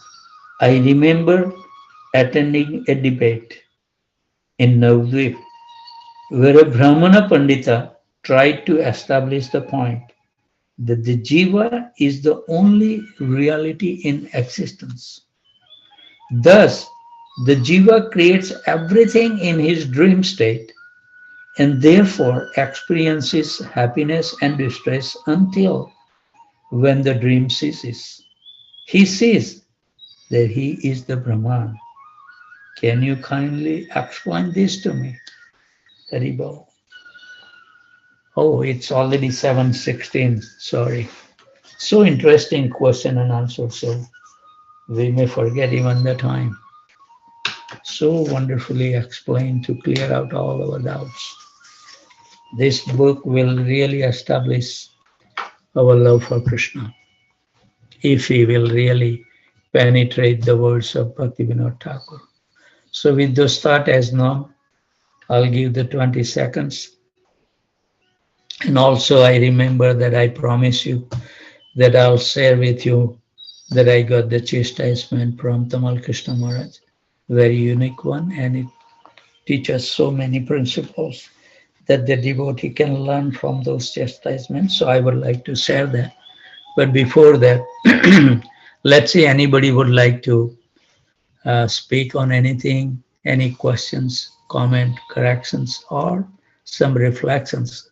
[SPEAKER 1] I remember attending a debate in Navadvip where a Brahmana Pandita tried to establish the point that the jiva is the only reality in existence. Thus, the jiva creates everything in his dream state and therefore experiences happiness and distress until when the dream ceases. He sees that he is the Brahman. Can you kindly explain this to me? Haribol. Oh, it's already 7:16. Sorry. So interesting question and answer. So we may forget even the time. So wonderfully explained to clear out all our doubts. This book will really establish our love for Krishna if we will really penetrate the words of Bhaktivinoda Thakur. So with those thoughts as known, I'll give the 20 seconds. And also I remember that I promise you that I'll share with you that I got the chastisement from Tamal Krishna Maharaj, very unique one, and it teaches so many principles that the devotee can learn from those chastisements. So I would like to share that. But before that, let's see, anybody would like to speak on anything, any questions, comment, corrections, or some reflections.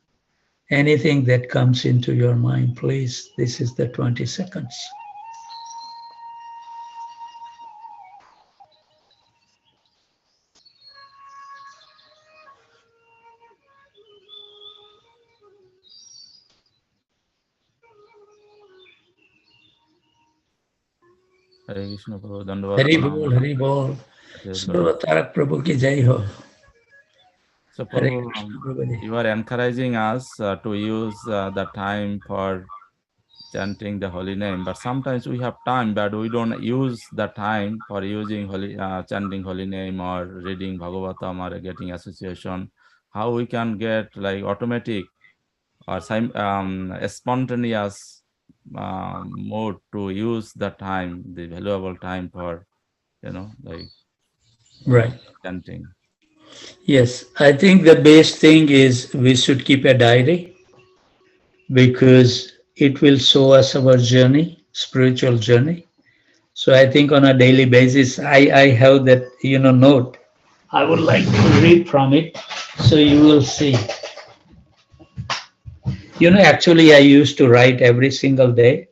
[SPEAKER 1] Anything that comes into your mind, please. This is the 20 seconds.
[SPEAKER 3] Hare Krishna Prabhu, Dandavat
[SPEAKER 1] Hari
[SPEAKER 3] Pranam.
[SPEAKER 1] bol, Hari bol.
[SPEAKER 3] Yes,
[SPEAKER 1] Sarva Tarak Prabhu ki jai ho.
[SPEAKER 3] So
[SPEAKER 1] Hare
[SPEAKER 3] Prabhu,
[SPEAKER 1] Krishna Prabhuji.
[SPEAKER 3] you are encouraging us to use the time for chanting the holy name, but sometimes we have time, but we don't use the time for using chanting holy name or reading Bhagavatam or getting association. How we can get like automatic or spontaneous mode to use the time, the valuable time for like
[SPEAKER 1] Right.
[SPEAKER 3] chanting.
[SPEAKER 1] Yes, I think the best thing is we should keep a diary because it will show us our journey, spiritual journey. So I think on a daily basis, I have that, note. I would like to read from it so you will see. Actually, I used to write every single day,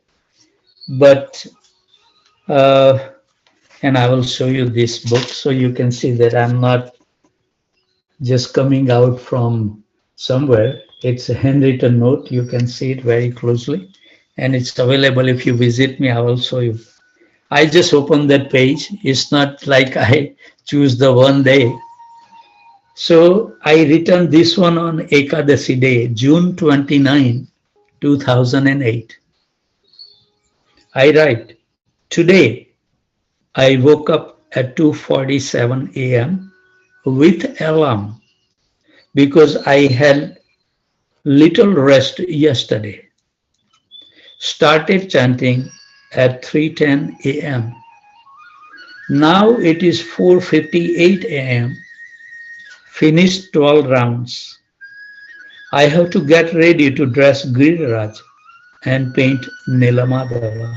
[SPEAKER 1] but, uh, and I will show you this book so you can see that I'm not just coming out from somewhere. It's a handwritten note. You can see it very closely. And it's available if you visit me, I will show you. I just opened that page. It's not like I choose the one day. So I written this one on Ekadasi day, June 29, 2008. I write, today I woke up at 2:47 a.m. with alarm because I had little rest yesterday. Started chanting at 3:10 a.m. Now it is 4:58 a.m. Finished 12 rounds. I have to get ready to dress Giriraj and paint Nilamadava.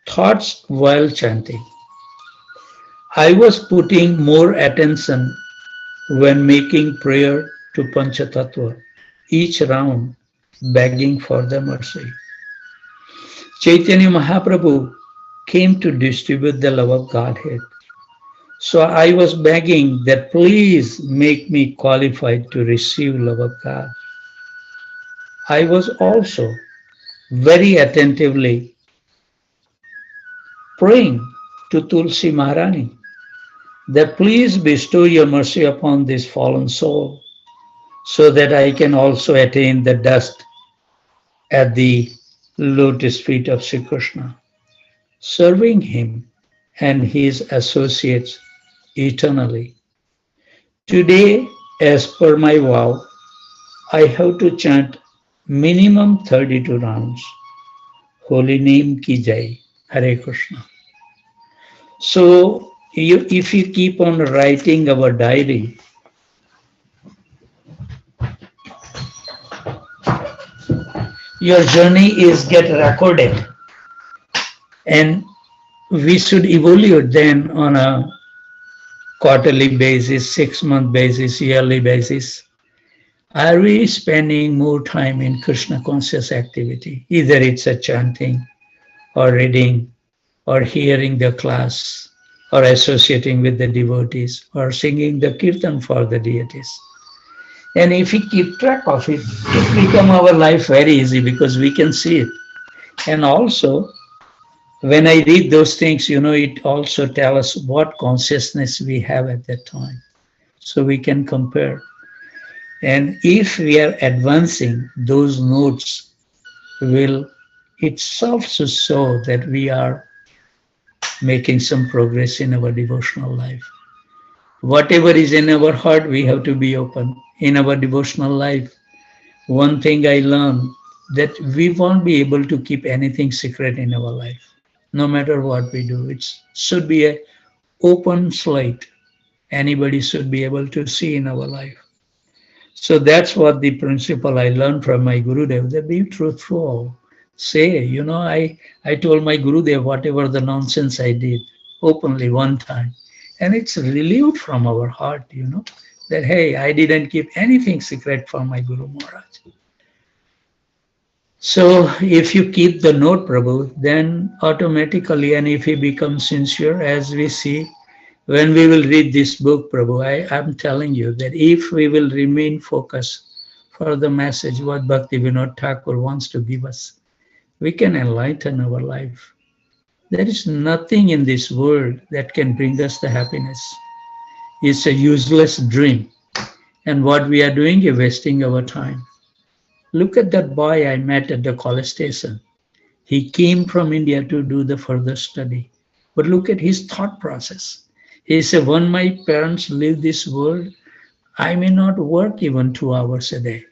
[SPEAKER 1] Thoughts while chanting. I was putting more attention when making prayer to Panchatattva, each round begging for the mercy. Chaitanya Mahaprabhu came to distribute the love of Godhead. So I was begging that please make me qualified to receive love of God. I was also very attentively praying to Tulsi Maharani that please bestow your mercy upon this fallen soul so that I can also attain the dust at the lotus feet of Sri Krishna, serving him and his associates eternally. Today, as per my vow, I have to chant minimum 32 rounds. Holy name ki jai, Hare Krishna. So, if you keep on writing our diary, your journey is get recorded, and we should evaluate then on a quarterly basis, 6-month basis, yearly basis. Are we spending more time in Krishna conscious activity? Either it's a chanting or reading or hearing the class or associating with the devotees or singing the kirtan for the deities. And if we keep track of it, it becomes our life very easy because we can see it. And also, when I read those things, it also tells us what consciousness we have at that time. So we can compare. And if we are advancing, those notes will itself show that we are making some progress in our devotional life. Whatever is in our heart, we have to be open. In our devotional life, one thing I learned that we won't be able to keep anything secret in our life, no matter what we do. It should be an open slate. Anybody should be able to see in our life. So that's what the principle I learned from my Gurudev, that be truthful. Say, I told my Gurudev whatever the nonsense I did openly one time. And it's relieved from our heart, that, hey, I didn't keep anything secret from my Guru Maharaj. So if you keep the note, Prabhu, then automatically, and if you become sincere, as we see, when we will read this book, Prabhu, I'm telling you that if we will remain focused for the message, what Bhakti Vinod Thakur wants to give us, we can enlighten our life. There is nothing in this world that can bring us the happiness. It's a useless dream. And what we are doing is wasting our time. Look at that boy I met at the college station. He came from India to do the further study. But look at his thought process. He said, when my parents leave this world, I may not work even 2 hours a day.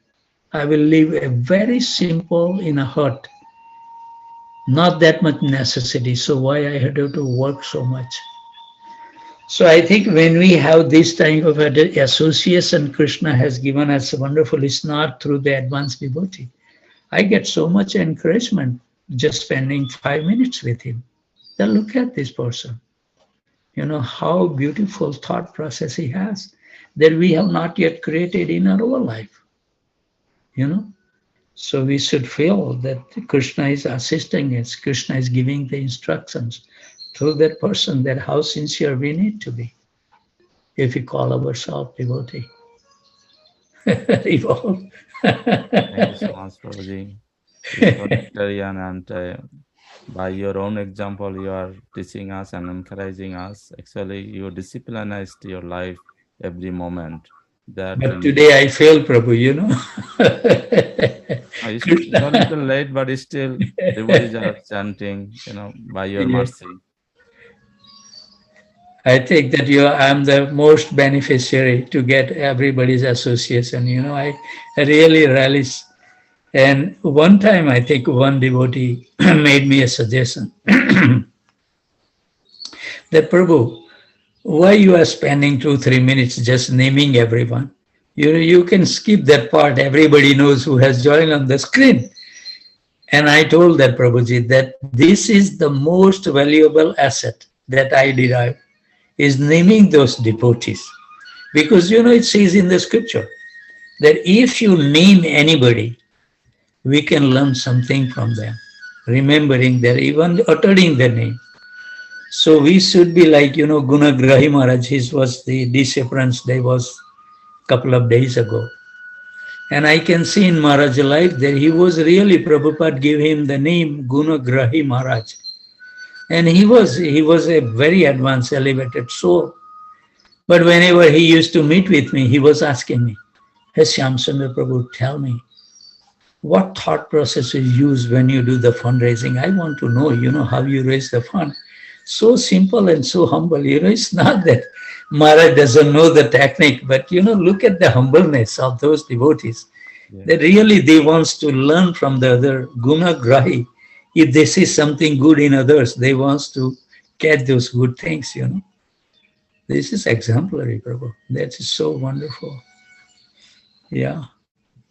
[SPEAKER 1] I will live a very simple in a hut. Not that much necessity, so why I had to work so much? So I think when we have this type of association, Krishna has given us wonderful. It's not through the advanced devotee. I get so much encouragement just spending 5 minutes with him. Then look at this person. You know how beautiful thought process he has that we have not yet created in our own life. You know, so we should feel that Krishna is assisting us. Krishna is giving the instructions to that person that how sincere we need to be if we call ourselves devotee. Evolve.
[SPEAKER 3] Thank you so much, Prabhuji. It's so nectarian, and by your own example, you are teaching us and encouraging us. Actually, you disciplinized your life every moment. That
[SPEAKER 1] But today I fail, Prabhu, you know.
[SPEAKER 3] you're a
[SPEAKER 1] Krishna.
[SPEAKER 3] little late, but still devotees are chanting, by your
[SPEAKER 1] Yes.
[SPEAKER 3] mercy.
[SPEAKER 1] I think that I'm the most beneficiary to get everybody's association. You know, I really relish. And one time, I think one devotee made me a suggestion that Prabhu, why you are spending 2-3 minutes just naming everyone? You can skip that part. Everybody knows who has joined on the screen. And I told that Prabhuji that this is the most valuable asset that I derive is naming those devotees. Because it says in the scripture that if you name anybody, we can learn something from them, remembering their, even uttering their name. So we should be like, Gunagrahi Maharaj, his was the disappearance day was a couple of days ago. And I can see in Maharaj's life that he was really, Prabhupada gave him the name Gunagrahi Maharaj. And he was a very advanced, elevated soul. But whenever he used to meet with me, he was asking me, hey, Shyamsundar Prabhu, tell me, what thought process is used when you do the fundraising? I want to know, how you raise the fund. So simple and so humble. It's not that Maharaj doesn't know the technique, but, look at the humbleness of those devotees.
[SPEAKER 3] Yeah.
[SPEAKER 1] That really they wants to learn from the other Gunagrahi. If they see something good in others, they wants to catch those good things, This is exemplary, Prabhu. That is so wonderful. Yeah.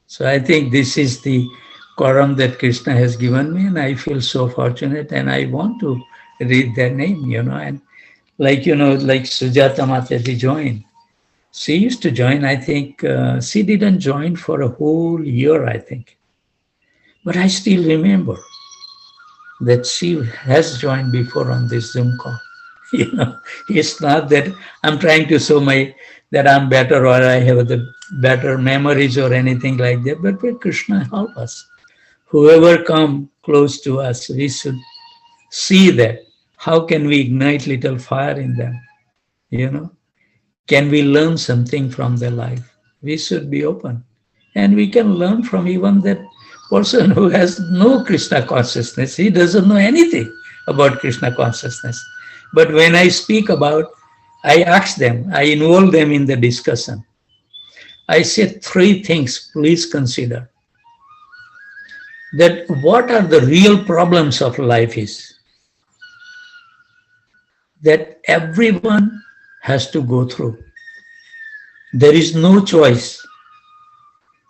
[SPEAKER 1] So I think this is the quorum that Krishna has given me, and I feel so fortunate, and I want to read their name, and like Sujata Mataji joined. She used to join, I think, she didn't join for a whole year, I think. But I still remember that she has joined before on this Zoom call. It's not that I'm trying to show that I'm better or I have the better memories or anything like that, but Krishna help us. Whoever come close to us, we should see that. How can we ignite little fire in them? Can we learn something from their life? We should be open. And we can learn from even that person who has no Krishna consciousness. He doesn't know anything about Krishna consciousness. But when I speak about, I ask them, I involve them in the discussion. I say 3 things, please consider. That what are the real problems of life is that everyone has to go through. There is no choice.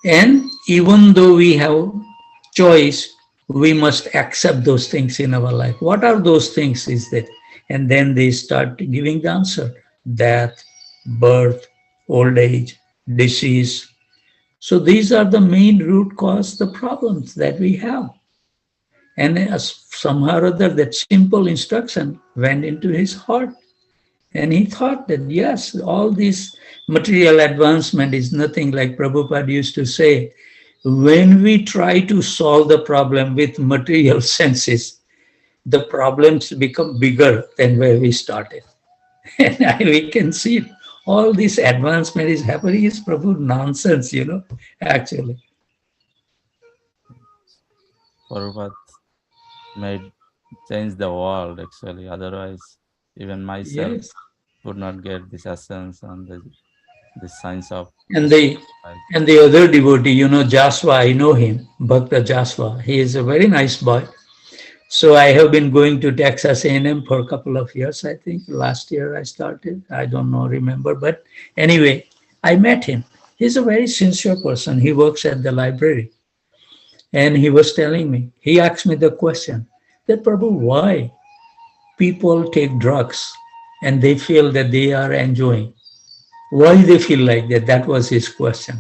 [SPEAKER 1] And even though we have choice, we must accept those things in our life. What are those things is that? And then they start giving the answer. Death, birth, old age, disease. So these are the main root cause, the problems that we have. And somehow or other, that simple instruction went into his heart. And he thought that, yes, all this material advancement is nothing, like Prabhupada used to say. When we try to solve the problem with material senses, the problems become bigger than where we started. And we can see it. All this advancement is happening is Prabhu nonsense, actually.
[SPEAKER 3] Prabhupada made change the world, actually. Otherwise, even myself
[SPEAKER 1] Yes.
[SPEAKER 3] would not get this essence and the science of
[SPEAKER 1] And the other devotee, Jaswa, I know him, Bhakta Jaswa. He is a very nice boy. So I have been going to Texas A&M for a couple of years, I think. Last year I started. I don't know, remember. But anyway, I met him. He's a very sincere person. He works at the library. And he was telling me, he asked me the question that, Prabhu, why people take drugs and they feel that they are enjoying? Why they feel like that? That was his question.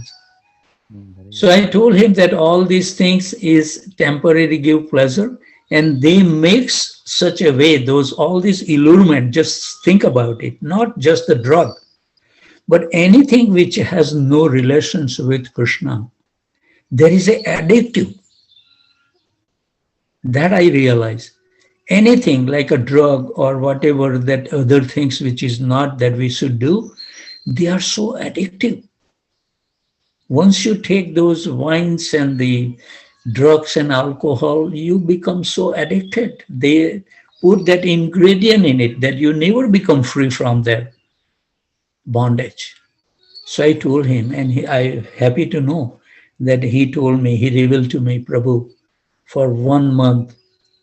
[SPEAKER 3] Very
[SPEAKER 1] So
[SPEAKER 3] good.
[SPEAKER 1] I told him that all these things is temporary give pleasure and they makes such a way, those all these allurement, just think about it, not just the drug, but anything which has no relations with Krishna, there is a addictive. That I realize. Anything like a drug or whatever that other things which is not that we should do, they are so addictive. Once you take those wines and the drugs and alcohol, you become so addicted. They put that ingredient in it that you never become free from their bondage. So I told him, and I happy to know that he told me, he revealed to me, Prabhu, for 1 month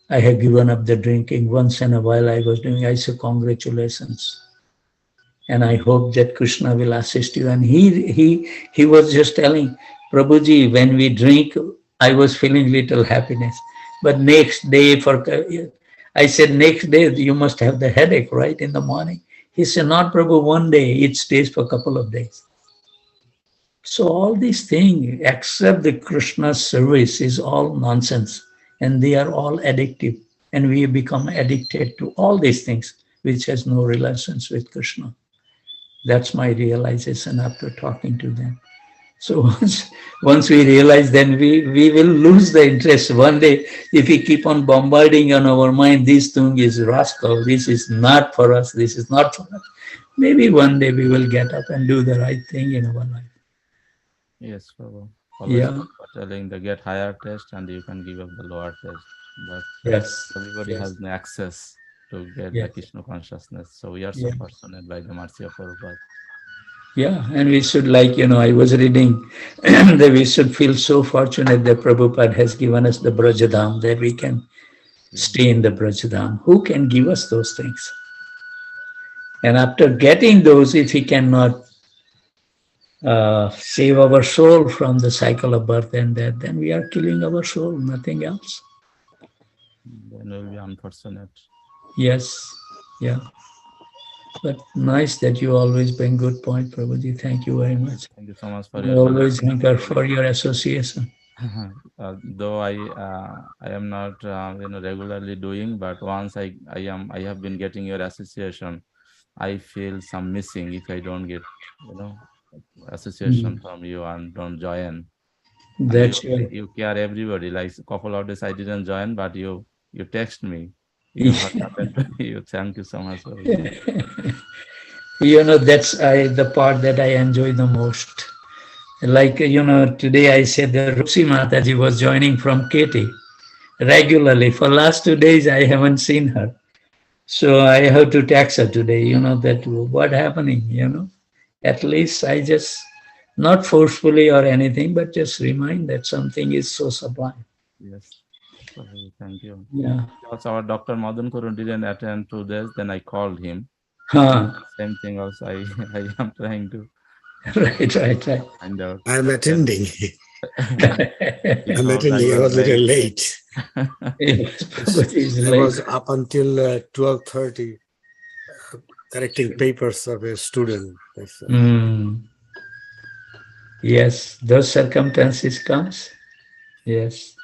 [SPEAKER 1] I have given up the drinking. Once in a while I was doing, I said, congratulations. And I hope that Krishna will assist you. And he was just telling, Prabhuji, when we drink, I was feeling little happiness. But next day, I said, next day you must have the headache, right, in the morning. He said, not Prabhu, one day, it stays for a couple of days. So all these things, except the Krishna service, is all nonsense, and they are all addictive, and we become addicted to all these things which has no relations with Krishna. That's my realization after talking to them. So once we realize, then we will lose the interest. One day, if we keep on bombarding on our mind, this thing is rascal, this is not for us, this is not for us. Maybe one day we will get up and do the right thing in our life.
[SPEAKER 3] Yes, Prabhu. Always
[SPEAKER 1] Yeah.
[SPEAKER 3] Prabhupada telling the get higher test and you can give up the lower test. But
[SPEAKER 1] Yes.
[SPEAKER 3] everybody
[SPEAKER 1] Yes.
[SPEAKER 3] has no access to get the
[SPEAKER 1] Yes.
[SPEAKER 3] Krishna consciousness. So we are so
[SPEAKER 1] Yeah.
[SPEAKER 3] fortunate by the mercy of Prabhupada.
[SPEAKER 1] Yeah. And we should, like, I was reading that we should feel so fortunate that Prabhupada has given us the Brajadham, that we can
[SPEAKER 3] Yeah.
[SPEAKER 1] stay in the Brajadham. Who can give us those things? And after getting those, if he cannot save our soul from the cycle of birth and death, then we are killing our soul, nothing else.
[SPEAKER 3] Then we'll be unfortunate.
[SPEAKER 1] Yes. Yeah. But nice that you always bring good point, Prabhuji. Thank you very much.
[SPEAKER 3] Thank you so much for
[SPEAKER 1] I
[SPEAKER 3] your
[SPEAKER 1] always
[SPEAKER 3] suggestion,
[SPEAKER 1] thank her
[SPEAKER 3] Prabhu.
[SPEAKER 1] for your association.
[SPEAKER 3] Though I am not regularly doing, but once I have been getting your association, I feel some missing if I don't get association
[SPEAKER 1] Mm.
[SPEAKER 3] from you and don't join. And
[SPEAKER 1] That's your
[SPEAKER 3] you care everybody. Like a couple of days I didn't join, but you text me. What happened to you? Thank you so much, Prabhuji.
[SPEAKER 1] that's the part that I enjoy the most. Like, today I said the Rupsi Mataji was joining from Katy regularly. For last 2 days, I haven't seen her. So I have to text her today, that what happening. At least I just, not forcefully or anything, but just remind that something is so sublime.
[SPEAKER 3] Yes, Prabhuji, thank you.
[SPEAKER 1] Yeah.
[SPEAKER 3] Also, our Dr. Madan Kurun didn't attend to this. Then I called him.
[SPEAKER 1] Huh.
[SPEAKER 3] Same thing also. I am trying to
[SPEAKER 1] Right, right, right.
[SPEAKER 3] find out.
[SPEAKER 4] I'm
[SPEAKER 3] Then
[SPEAKER 4] attending.
[SPEAKER 3] he
[SPEAKER 4] I'm
[SPEAKER 3] told I
[SPEAKER 4] attending. I
[SPEAKER 3] was
[SPEAKER 4] was a little
[SPEAKER 3] late.
[SPEAKER 4] late.
[SPEAKER 1] But it's
[SPEAKER 4] I
[SPEAKER 1] late.
[SPEAKER 4] was up until 12:30 correcting papers of a student. That's,
[SPEAKER 1] Mm. Yes, those circumstances comes. Yes.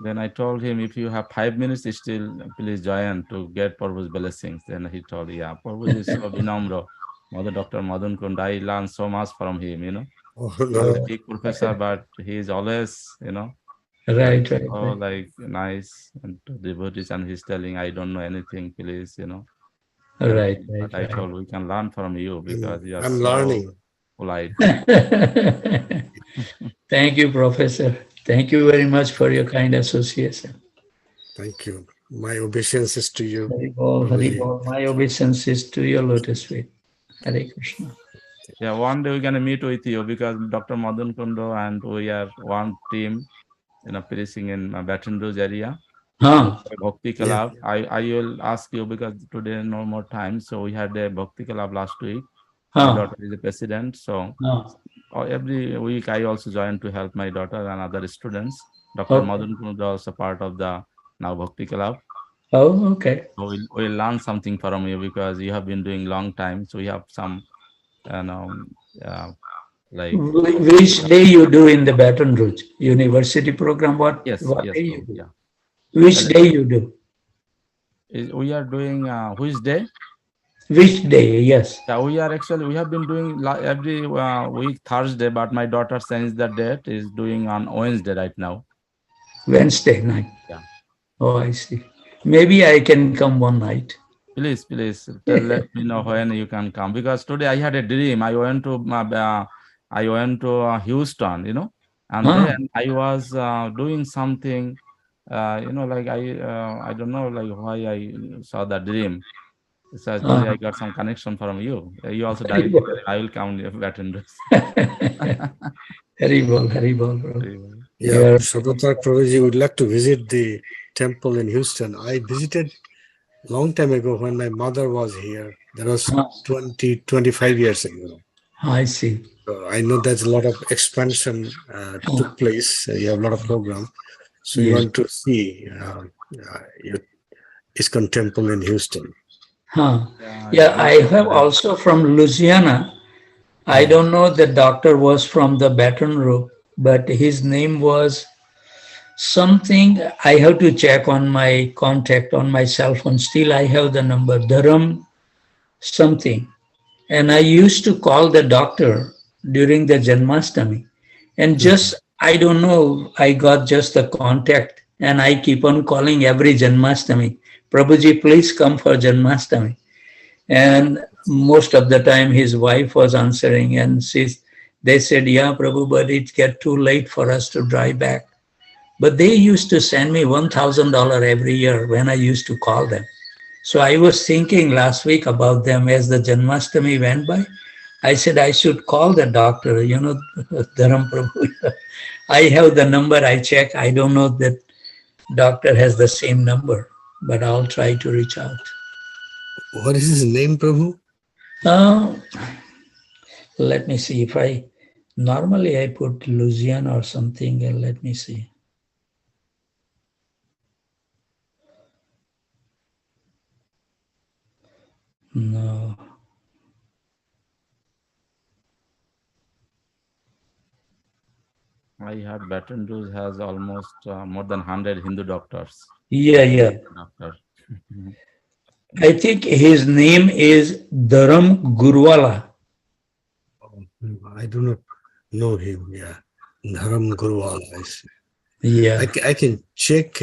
[SPEAKER 3] Then I told him, if you have 5 minutes, still please join to get Prabhu's blessings. Then he told, yeah, Prabhu is so vinamra. Mother Dr. Madan Kund, I learned so much from him.
[SPEAKER 4] oh
[SPEAKER 3] Not a
[SPEAKER 4] no,
[SPEAKER 3] big professor, but he is always, like
[SPEAKER 1] Right, right,
[SPEAKER 3] so
[SPEAKER 1] right.
[SPEAKER 3] like nice and to devotees, and he's telling, I don't know anything, please, help
[SPEAKER 1] Right,
[SPEAKER 3] me.
[SPEAKER 1] right,
[SPEAKER 3] But I
[SPEAKER 1] right.
[SPEAKER 3] told we can learn from you because you are
[SPEAKER 4] I'm
[SPEAKER 3] so
[SPEAKER 4] learning.
[SPEAKER 3] polite.
[SPEAKER 1] Thank you, Professor. Thank you very much for your kind association.
[SPEAKER 4] Thank you. My obeisances to you,
[SPEAKER 1] Hari Bol, Hari
[SPEAKER 4] Prabhuji.
[SPEAKER 1] Bol. My obeisances to your lotus feet. Hare Krishna.
[SPEAKER 3] Yeah, one day we're gonna meet with you because Dr. Madan Kundo and we are one team, preaching in Baton Rouge area.
[SPEAKER 1] Huh.
[SPEAKER 3] Bhakti
[SPEAKER 4] Yeah.
[SPEAKER 3] Club. I will ask you because today no more time. So we had a Bhakti Club last week. My
[SPEAKER 1] Huh.
[SPEAKER 3] daughter is the president. So
[SPEAKER 1] Huh.
[SPEAKER 3] every week I also join to help my daughter and other students. Dr.
[SPEAKER 1] Okay.
[SPEAKER 3] Madan Kundu also part of the now Bhakti Club.
[SPEAKER 1] Oh, okay.
[SPEAKER 3] So we'll learn something from you because you have been doing long time. So we have some, you know, uh, like,
[SPEAKER 1] Which day you do in the Baton Rouge University program?
[SPEAKER 3] yes,
[SPEAKER 1] What
[SPEAKER 3] yes,
[SPEAKER 1] day you
[SPEAKER 3] Prabhu,
[SPEAKER 1] do?
[SPEAKER 3] yeah.
[SPEAKER 1] Which
[SPEAKER 3] Well,
[SPEAKER 1] day you do?
[SPEAKER 3] we are doing which day?
[SPEAKER 1] Which day? Yes.
[SPEAKER 3] Yeah, we have been doing every week Thursday, but my daughter sends the date is doing on Wednesday right now.
[SPEAKER 1] Wednesday night.
[SPEAKER 3] Yeah.
[SPEAKER 1] Oh, I see. Maybe I can come one night.
[SPEAKER 3] Please let me know when you can come because today I had a dream. I went to Houston, and
[SPEAKER 1] Huh?
[SPEAKER 3] then I was doing something, like I don't know like why I saw the dream. So today I
[SPEAKER 1] Uh,
[SPEAKER 3] got some connection from you. You also
[SPEAKER 1] very
[SPEAKER 3] directly
[SPEAKER 1] well.
[SPEAKER 3] I will come to attendance.
[SPEAKER 1] Very well, bro.
[SPEAKER 4] Yeah,
[SPEAKER 1] Yeah.
[SPEAKER 4] Sabatak Prabhuji would like to visit the temple in Houston. I visited long time ago when my mother was here. That was
[SPEAKER 1] Huh.
[SPEAKER 4] 25 years ago.
[SPEAKER 1] I see.
[SPEAKER 4] So I know there's a lot of expansion
[SPEAKER 1] Huh.
[SPEAKER 4] took place. You have a lot of program. So you
[SPEAKER 1] Yes.
[SPEAKER 4] want to see your ISKCON temple in Houston.
[SPEAKER 1] Huh.
[SPEAKER 3] Yeah,
[SPEAKER 1] Yeah,
[SPEAKER 3] I
[SPEAKER 1] I
[SPEAKER 3] also
[SPEAKER 1] have
[SPEAKER 3] read.
[SPEAKER 1] also from Louisiana. I
[SPEAKER 4] Oh,
[SPEAKER 1] don't know the doctor was from the Baton Rouge, but his name was something. I have to check on my contact on my cell phone. Still, I have the number Dharam something. And I used to call the doctor during the Janmashtami. And
[SPEAKER 4] mhm.
[SPEAKER 1] just, I don't know, I got just the contact and I keep on calling every Janmashtami. Prabhuji, please come for Janmashtami. And most of the time his wife was answering and they said, yeah, Prabhu, but it get too late for us to drive back. But they used to send me $1,000 every year when I used to call them. So I was thinking last week about them as the Janmashtami went by. I said I should call the doctor, Dharam Prabhu. I have the number, I check. I don't know that doctor has the same number, but I'll try to reach out.
[SPEAKER 4] What is his name, Prabhu?
[SPEAKER 1] Uh, let me see if normally I put Louisiana or something, and let me see. No.
[SPEAKER 3] I heard Baton Rouge has almost more than 100 Hindu doctors.
[SPEAKER 1] Yeah, yeah.
[SPEAKER 3] Doctor.
[SPEAKER 1] I think his name is Dharam Gurwala.
[SPEAKER 4] Oh, I do not know him. Yeah, Dharam Gurwal. I see.
[SPEAKER 1] Yeah.
[SPEAKER 4] I can check.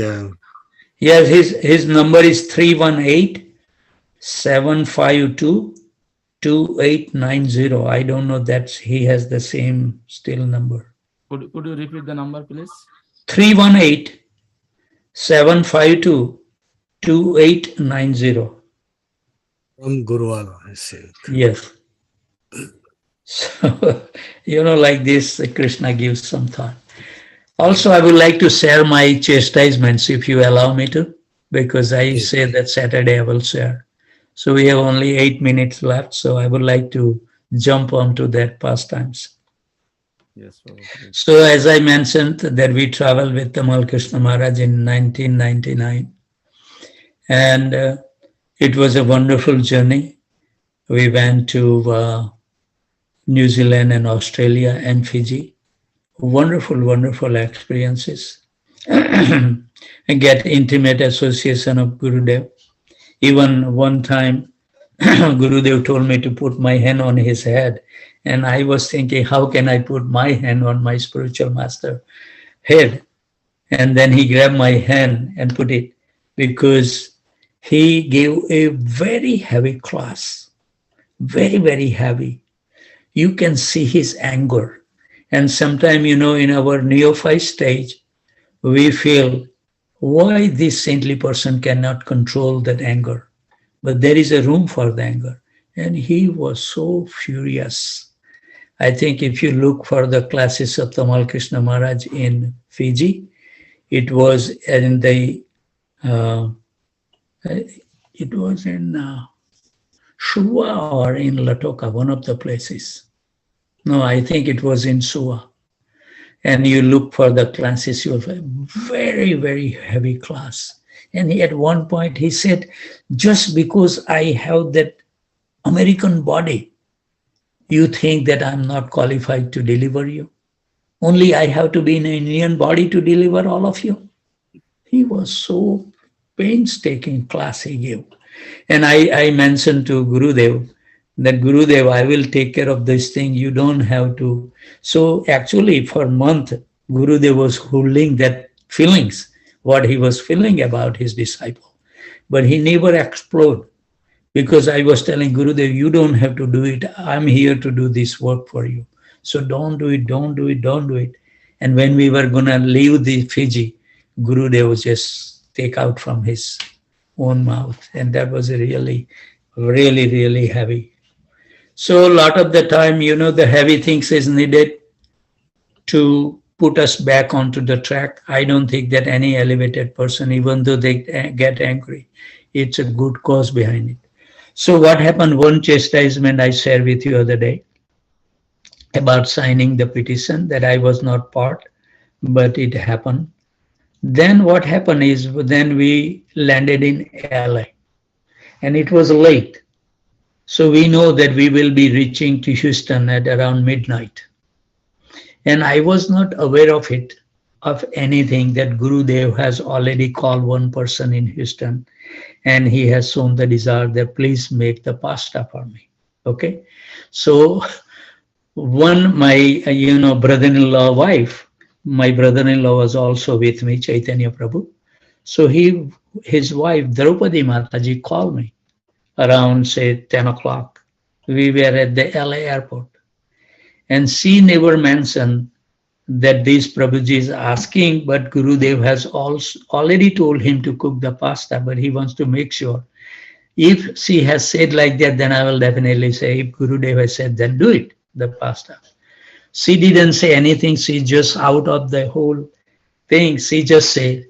[SPEAKER 1] Yes, his number is 318-752-2890. I don't know that he has the same still number.
[SPEAKER 3] Could you repeat the number, please?
[SPEAKER 1] 318-752-2890.
[SPEAKER 4] From Gurwal, I see.
[SPEAKER 1] Yes. So, like this, Krishna gives some thought. Also, I would like to share my chastisements if you allow me to, because I say that Saturday I will share. So we have only 8 minutes left, so I would like to jump onto that pastimes.
[SPEAKER 3] Yes, Prabhu, please.
[SPEAKER 1] So as I mentioned that we traveled with Tamal Krishna Maharaj in 1999, and it was a wonderful journey. We went to New Zealand and Australia and Fiji. Wonderful experiences. And get intimate association of Gurudev. Even one time, Gurudev told me to put my hand on his head. And I was thinking, how can I put my hand on my spiritual master head? And then he grabbed my hand and put it, because he gave a very heavy class, very heavy. You can see his anger. And sometimes, in our neophyte stage, we feel why this saintly person cannot control that anger. But there is a room for the anger. And he was so furious. I think if you look for the classes of Tamal Krishna Maharaj in Fiji, it was in the Uh, it was in Shua or in Latoka, one of the places. No, I think it was in Suwa. And you look for the classes, you'll find very, very heavy class. And at one point he said, just because I have that American body, you think that I'm not qualified to deliver you? Only I have to be in an Indian body to deliver all of you? He was so painstaking class he gave. And I mentioned to Gurudev that Gurudev, I will take care of this thing. You don't have to. So actually for a month, Gurudev was holding that feelings, what he was feeling about his disciple. But he never exploded because I was telling Gurudev, you don't have to do it. I'm here to do this work for you. So don't do it, don't do it, don't do it. And when we were going to leave the Fiji, Gurudev was just take out from his own mouth. And that was really, really, really heavy. So a lot of the time, the heavy things is needed to put us back onto the track. I don't think that any elevated person, even though they get angry, it's a good cause behind it. So what happened, one chastisement I shared with you other day about signing the petition that I was not part, but it happened. Then what happened is, then we landed in LA and it was late. So we know that we will be reaching to Houston at around midnight. And I was not aware of it, of anything that Gurudev has already called one person in Houston and he has shown the desire that please make the pasta for me. Okay. So one, my, brother-in-law wife, my brother-in-law was also with me, Chaitanya Prabhu. So his wife, Draupadi Mataji, called me around, say, 10 o'clock. We were at the LA airport. And she never mentioned that this Prabhuji is asking, but Gurudev has also already told him to cook the pasta, but he wants to make sure. If she has said like that, then I will definitely say, if Gurudev has said, then do it, the pasta. She didn't say anything. She just out of the whole thing, she just said,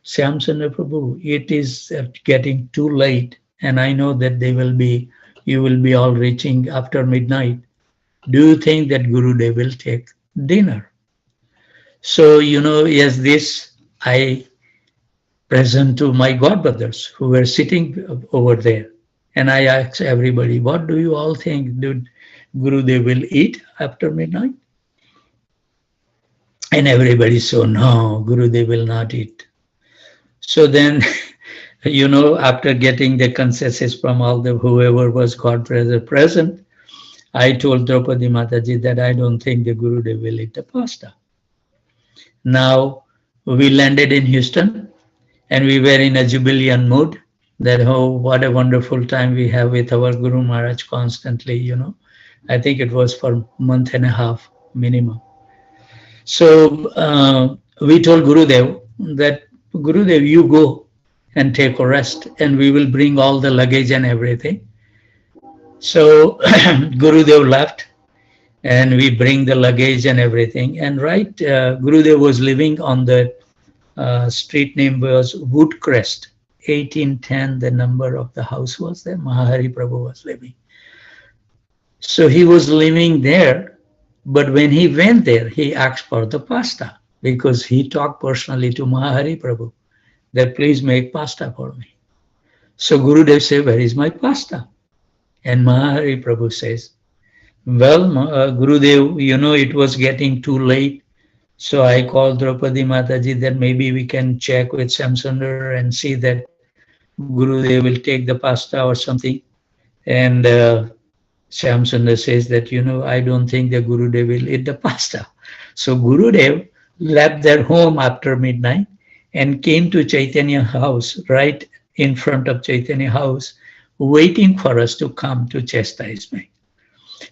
[SPEAKER 1] Shyamchandra Prabhu, it is getting too late. And I know that you will be all reaching after midnight. Do you think that Gurudev will take dinner? So, yes, this I present to my godbrothers who were sitting over there. And I asked everybody, what do you all think? Did Gurudev will eat after midnight? And everybody said, no, Gurudev will not eat. So then, after getting the consensus from all the whoever was God present, I told Draupadi Mataji that I don't think the Gurudev will eat the pasta. Now, we landed in Houston and we were in a jubilant mood that, oh, what a wonderful time we have with our Guru Maharaj constantly, I think it was for a month and a half minimum. So we told Gurudev that, Gurudev, you go and take a rest and we will bring all the luggage and everything. So Gurudev left and we bring the luggage and everything. And Gurudev was living on the street name was Woodcrest, 1810, the number of the house was there. Mahahari Prabhu was living. So he was living there, but when he went there, he asked for the pasta because he talked personally to Mahahari Prabhu that please make pasta for me. So Gurudev said, where is my pasta? And Mahahari Prabhu says, well, Gurudev, it was getting too late. So I called Draupadi Mataji that maybe we can check with Shyamchandra and see that Gurudev will take the pasta or something. And Shyamchandra says that, I don't think the Gurudev will eat the pasta. So Gurudev left their home after midnight and came to Chaitanya house, right in front of Chaitanya house, waiting for us to come to chastise me.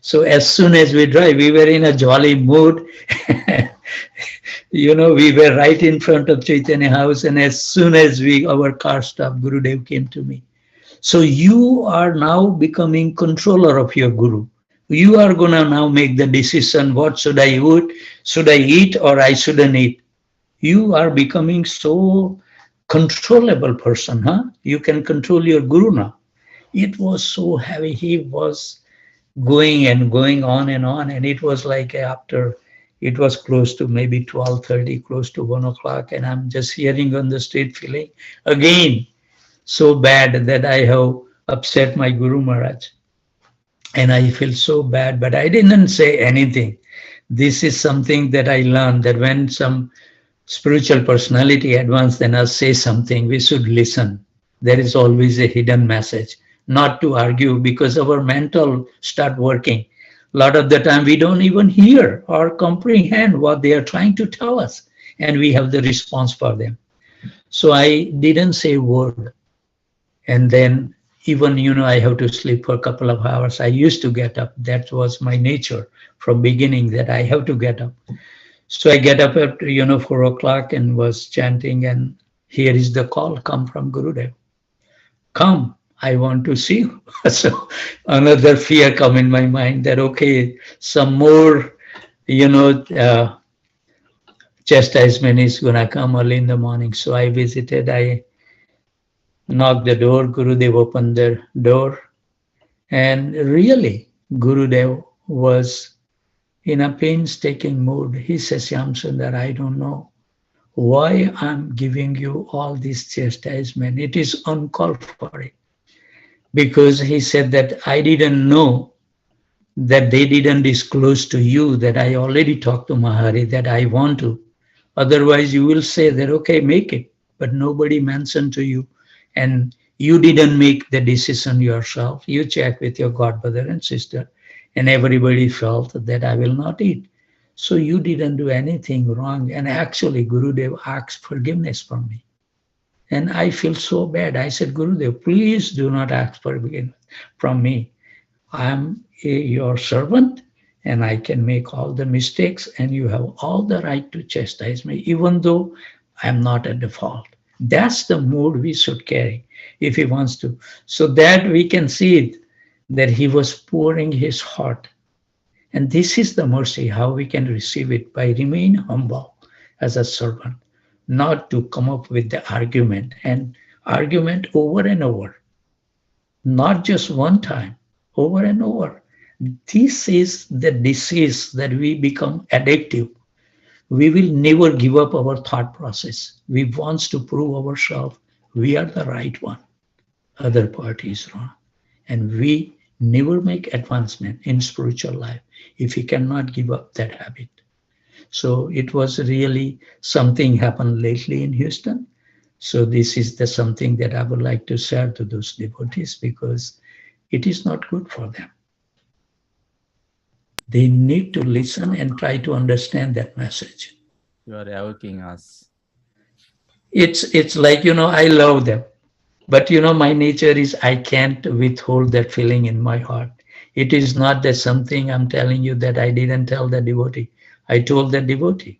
[SPEAKER 1] So as soon as we drive, we were in a jolly mood. We were right in front of Chaitanya house, and as soon as our car stopped, Gurudev came to me. So you are now becoming controller of your Guru. You are going to now make the decision, what should I eat? Should I eat or I shouldn't eat? You are becoming so controllable person, huh? You can control your guru now. It was so heavy. He was going and going on and on. And it was like after it was close to maybe 12:30, close to 1 o'clock. And I'm just hearing on the street feeling again so bad that I have upset my Guru Maharaj. And I feel so bad, but I didn't say anything. This is something that I learned, that when some spiritual personality advance than us say something, we should listen. There is always a hidden message, not to argue, because our mental start working. A lot of the time we don't even hear or comprehend what they are trying to tell us, and we have the response for them. So I didn't say a word. And then even, I have to sleep for a couple of hours. I used to get up. That was my nature from beginning, that I have to get up. So I get up at 4 o'clock and was chanting, and here is the call, come from Gurudev. Come, I want to see you. So another fear come in my mind that, okay, some more, chastisement is gonna come early in the morning. So I visited, I knocked the door, Gurudev opened the door, and really Gurudev was in a painstaking mood. He says, Shyam Sundar, I don't know why I'm giving you all this chastisement. It is uncalled for it. Because he said that I didn't know that they didn't disclose to you that I already talked to Mahari, that I want to. Otherwise you will say that, okay, make it. But nobody mentioned to you. And you didn't make the decision yourself. You checked with your godbrother and sister, and everybody felt that I will not eat. So you didn't do anything wrong. And actually, Gurudev asked forgiveness from me. And I feel so bad. I said, Gurudev, please do not ask forgiveness from me. I am your servant, and I can make all the mistakes, and you have all the right to chastise me, even though I am not at the fault. That's the mood we should carry if he wants to. So that we can see it, that he was pouring his heart. And this is the mercy, how we can receive it, by remain humble as a servant, not to come up with the argument and argument over and over, not just one time, over and over. This is the disease that we become addictive. We will never give up our thought process. We want to prove ourselves we are the right one, other party is wrong. And we never make advancement in spiritual life if we cannot give up that habit. So it was really something happened lately in Houston. So this is the something that I would like to share to those devotees, because it is not good for them. They need to listen and try to understand that message.
[SPEAKER 3] You are evoking us.
[SPEAKER 1] It's like, I love them. But my nature is I can't withhold that feeling in my heart. It is not that something I'm telling you that I didn't tell the devotee. I told the devotee.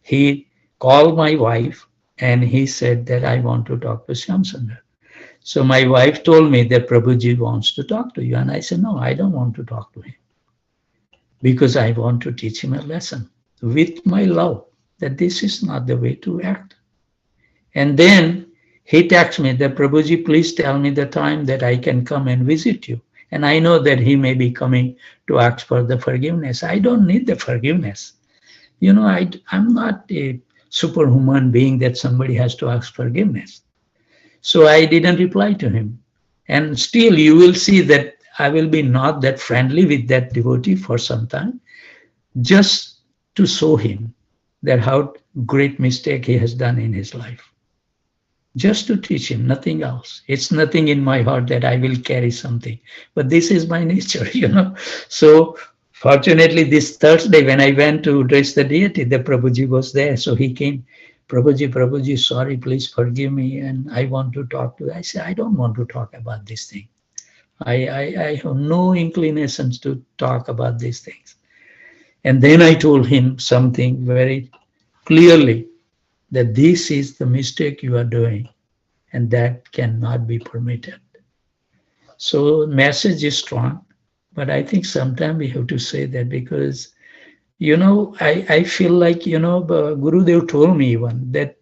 [SPEAKER 1] He called my wife and he said that I want to talk to Shyam Sundar. So my wife told me that Prabhuji wants to talk to you. And I said, no, I don't want to talk to him, because I want to teach him a lesson with my love, that this is not the way to act. And then he texted me that, Prabhuji, please tell me the time that I can come and visit you. And I know that he may be coming to ask for the forgiveness. I don't need the forgiveness. I'm not a superhuman being that somebody has to ask forgiveness. So I didn't reply to him. And still you will see that I will be not that friendly with that devotee for some time, just to show him that how great mistake he has done in his life. Just to teach him, nothing else. It's nothing in my heart that I will carry something, but this is my nature, So fortunately, this Thursday when I went to address the deity, the Prabhuji was there. So he came, Prabhuji, sorry, please forgive me. And I want to talk to you. I said, I don't want to talk about this thing. I have no inclinations to talk about these things. And then I told him something very clearly, that this is the mistake you are doing, and that cannot be permitted. So message is strong, but I think sometimes we have to say that, because, I feel like, Gurudev told me even that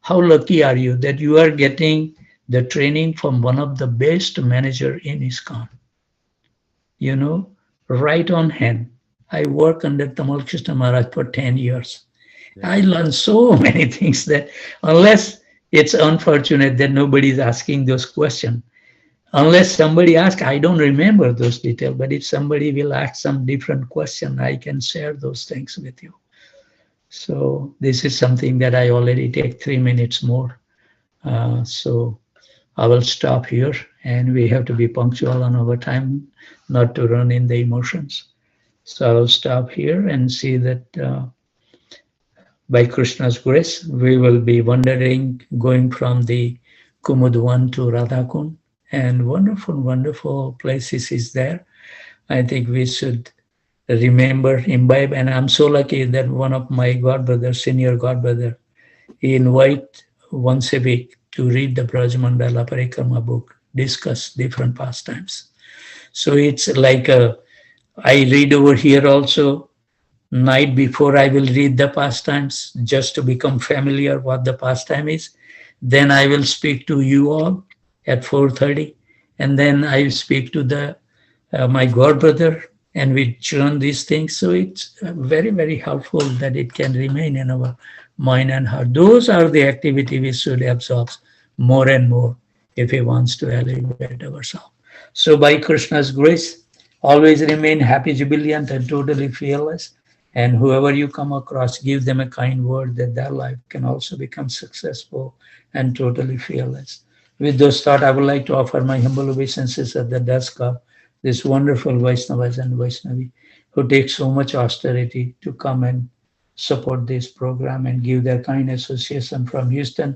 [SPEAKER 1] How lucky are you that you are getting the training from one of the best manager in ISKCON? You know, right on hand. I work under Tamal Krishna Maharaj for 10 years.
[SPEAKER 3] Yeah.
[SPEAKER 1] I learned so many things that unless it's unfortunate that nobody is asking those questions, unless somebody asks, I don't remember those details, but if somebody will ask some different question, I can share those things with you. So this is something that I already take 3 minutes more. So I will stop here, and we have to be punctual on our time, not to run in the emotions. So I will stop here and see that by Krishna's grace, we will be wandering, going from the Kumudwan to Radhakund, and wonderful, wonderful places is there. I think we should remember, imbibe, and I'm so lucky that one of my godbrother, senior godbrother, he invite once a week to read the Braj Mandala Parikrama book, discuss different pastimes. So it's like I read over here also. Night before I will read the pastimes just to become familiar what the pastime is. Then I will speak to you all at 4:30, and then I will speak to the my godbrother, and we churn these things. So it's very, very helpful that it can remain in our mind and heart. Those are the activity we should absorb more and more if he wants to elevate ourselves. So by Krishna's grace, always remain happy, jubilant, and totally fearless. And whoever you come across, give them a kind word that their life can also become successful and totally fearless. With those thoughts, I would like to offer my humble obeisances at the desk of this wonderful Vaishnavas and Vaishnavi who take so much austerity to come and support this program and give their kind association from Houston,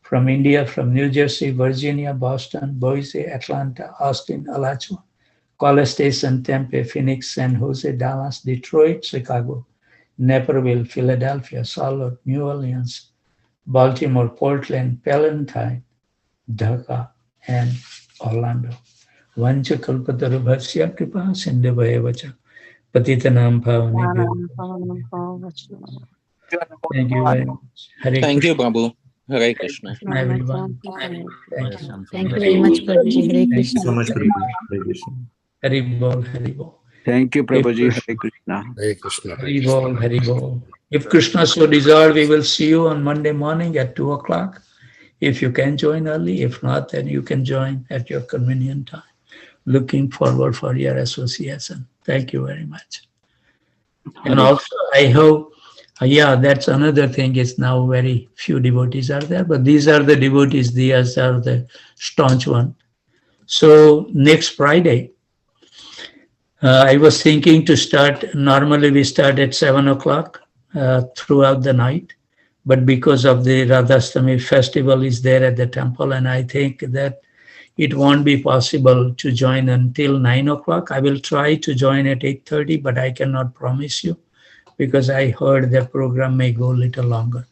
[SPEAKER 1] from India, from New Jersey, Virginia, Boston, Boise, Atlanta, Austin, Alachua, College Station, Tempe, Phoenix, San Jose, Dallas, Detroit, Chicago, Naperville, Philadelphia, Charlotte, New Orleans, Baltimore, Portland, Palatine, Dhaka, and Orlando. Vancha kalpatarubhasya kripa sindhavaya vacha patitanam bhavanebhyo. Thank you very much. Hare
[SPEAKER 5] Thank you,
[SPEAKER 1] Krishna,
[SPEAKER 5] Babu. Hare Krishna.
[SPEAKER 1] everyone. Thank you.
[SPEAKER 3] Thank
[SPEAKER 6] you very much, Prabhuji. Hare
[SPEAKER 1] Thank you
[SPEAKER 6] Krishna.
[SPEAKER 1] so much, Prabhuji. Hare Krishna. Hari Bol, Hari Bol.
[SPEAKER 7] Thank you,
[SPEAKER 1] If
[SPEAKER 7] Prabhuji.
[SPEAKER 1] Krishna-
[SPEAKER 7] Hare Krishna.
[SPEAKER 4] Hare Krishna.
[SPEAKER 1] Hari Bol, Hari Bol. If Krishna so desire, we will see you on Monday morning at 2 o'clock. If you can join early, if not, then you can join at your convenient time. Looking forward for your association. Thank you very much. And
[SPEAKER 7] Hare
[SPEAKER 1] also, I hope, yeah, that's another thing is now very few devotees are there, but these are the devotees, these are the staunch one. So next Friday, I was thinking to start, normally we start at 7 o'clock throughout the night, but because of the Radhastami festival is there at the temple, and I think that it won't be possible to join until 9 o'clock. I will try to join at 8:30, but I cannot promise you because I heard the program may go a little longer.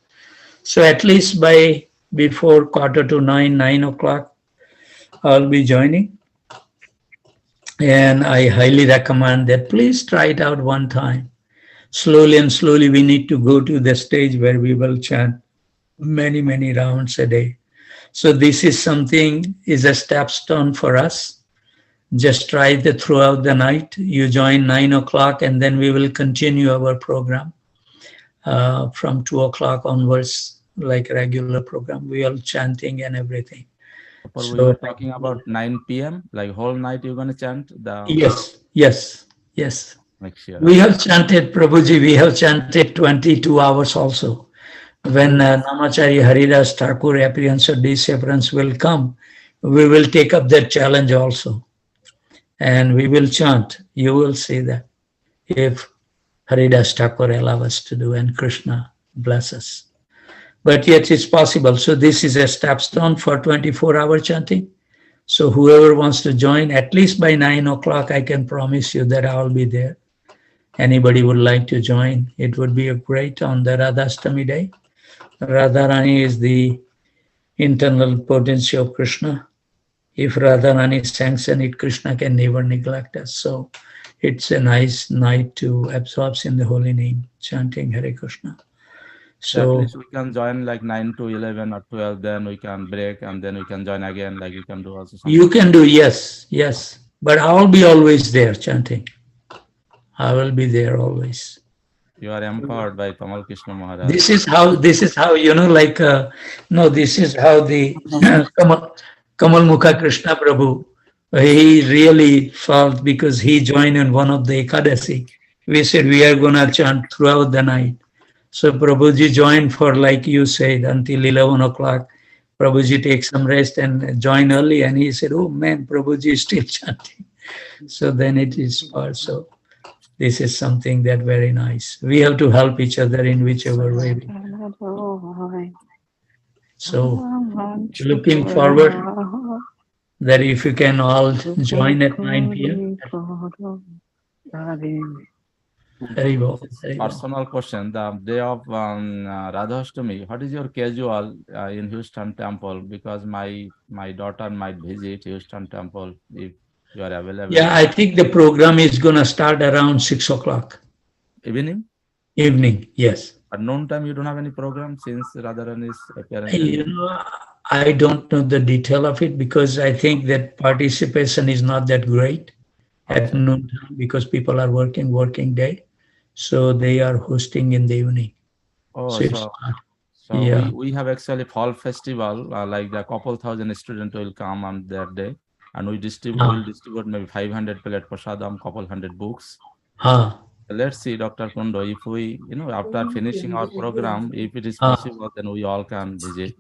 [SPEAKER 1] So at least by before 8:45, 9 o'clock, I'll be joining. And I highly recommend that please try it out one time. Slowly and slowly, we need to go to the stage where we will chant many, many rounds a day. So this is something, is a stepstone for us. Just try it throughout the night. You join 9 o'clock, and then we will continue our program from 2 o'clock onwards, like regular program. We are chanting and everything.
[SPEAKER 3] But we
[SPEAKER 1] So-
[SPEAKER 3] were talking about 9 p.m. Like whole night you're gonna chant the
[SPEAKER 1] Yes.
[SPEAKER 3] next year.
[SPEAKER 1] We have chanted, Prabhuji, we have chanted 22 hours also. When Namacharya Haridas Thakur appearance or disappearance will come, we will take up that challenge also. And we will chant. You will see that if Haridas Thakur allow us to do and Krishna bless us. But yet it's possible. So this is a stepstone for 24-hour chanting. So whoever wants to join, at least by 9 o'clock, I can promise you that I'll be there. Anybody would like to join, it would be a great on the Radhastami day. Radharani is the internal potency of Krishna. If Radharani sanctions it, Krishna can never neglect us. So it's a nice night to absorb in the holy name, chanting Hare Krishna.
[SPEAKER 3] At
[SPEAKER 1] So
[SPEAKER 3] least we can join like 9 to 11 or 12, then we can break and then we can join again, like we can do also
[SPEAKER 1] you
[SPEAKER 3] something.
[SPEAKER 1] can do, yes, yes. But I will be always there chanting. I will be there always.
[SPEAKER 3] You are empowered by Tamal Krishna Maharaj.
[SPEAKER 1] This is how, like, no, this is how the Kamal Mukha Krishna Prabhu, he really felt because he joined in one of the Ekadasi. We said we are going to chant throughout the night. So Prabhuji joined for, like you said, until 11 o'clock. Prabhuji takes some rest and join early. And he said, oh man, Prabhuji is still chanting. So then it is part. So this is something that very nice. We have to help each other in whichever way. So looking forward that if you can all join at 9 p.m. Very well. Very well.
[SPEAKER 3] Personal question: the day of Radhashtami, what is your schedule in Houston Temple? Because my daughter might visit Houston Temple if you are available.
[SPEAKER 1] Yeah, I think the program is going to start around 6 o'clock.
[SPEAKER 3] Evening?
[SPEAKER 1] Evening, yes.
[SPEAKER 3] At noon time, you don't have any program since Radharani is appearing.
[SPEAKER 1] You know, I don't know the detail of it because I think that participation is not that great at noon time because people are working day. So they are hosting in the evening.
[SPEAKER 3] Oh,
[SPEAKER 1] So it's
[SPEAKER 3] so,
[SPEAKER 1] not, yeah.
[SPEAKER 3] we have actually fall festival, like the couple thousand students will come on that day, and we will distribute maybe 500 plate prasadam, couple hundred books. Let's see, Dr. Kundo, if we, after finishing our program, if it is possible, then we all can visit.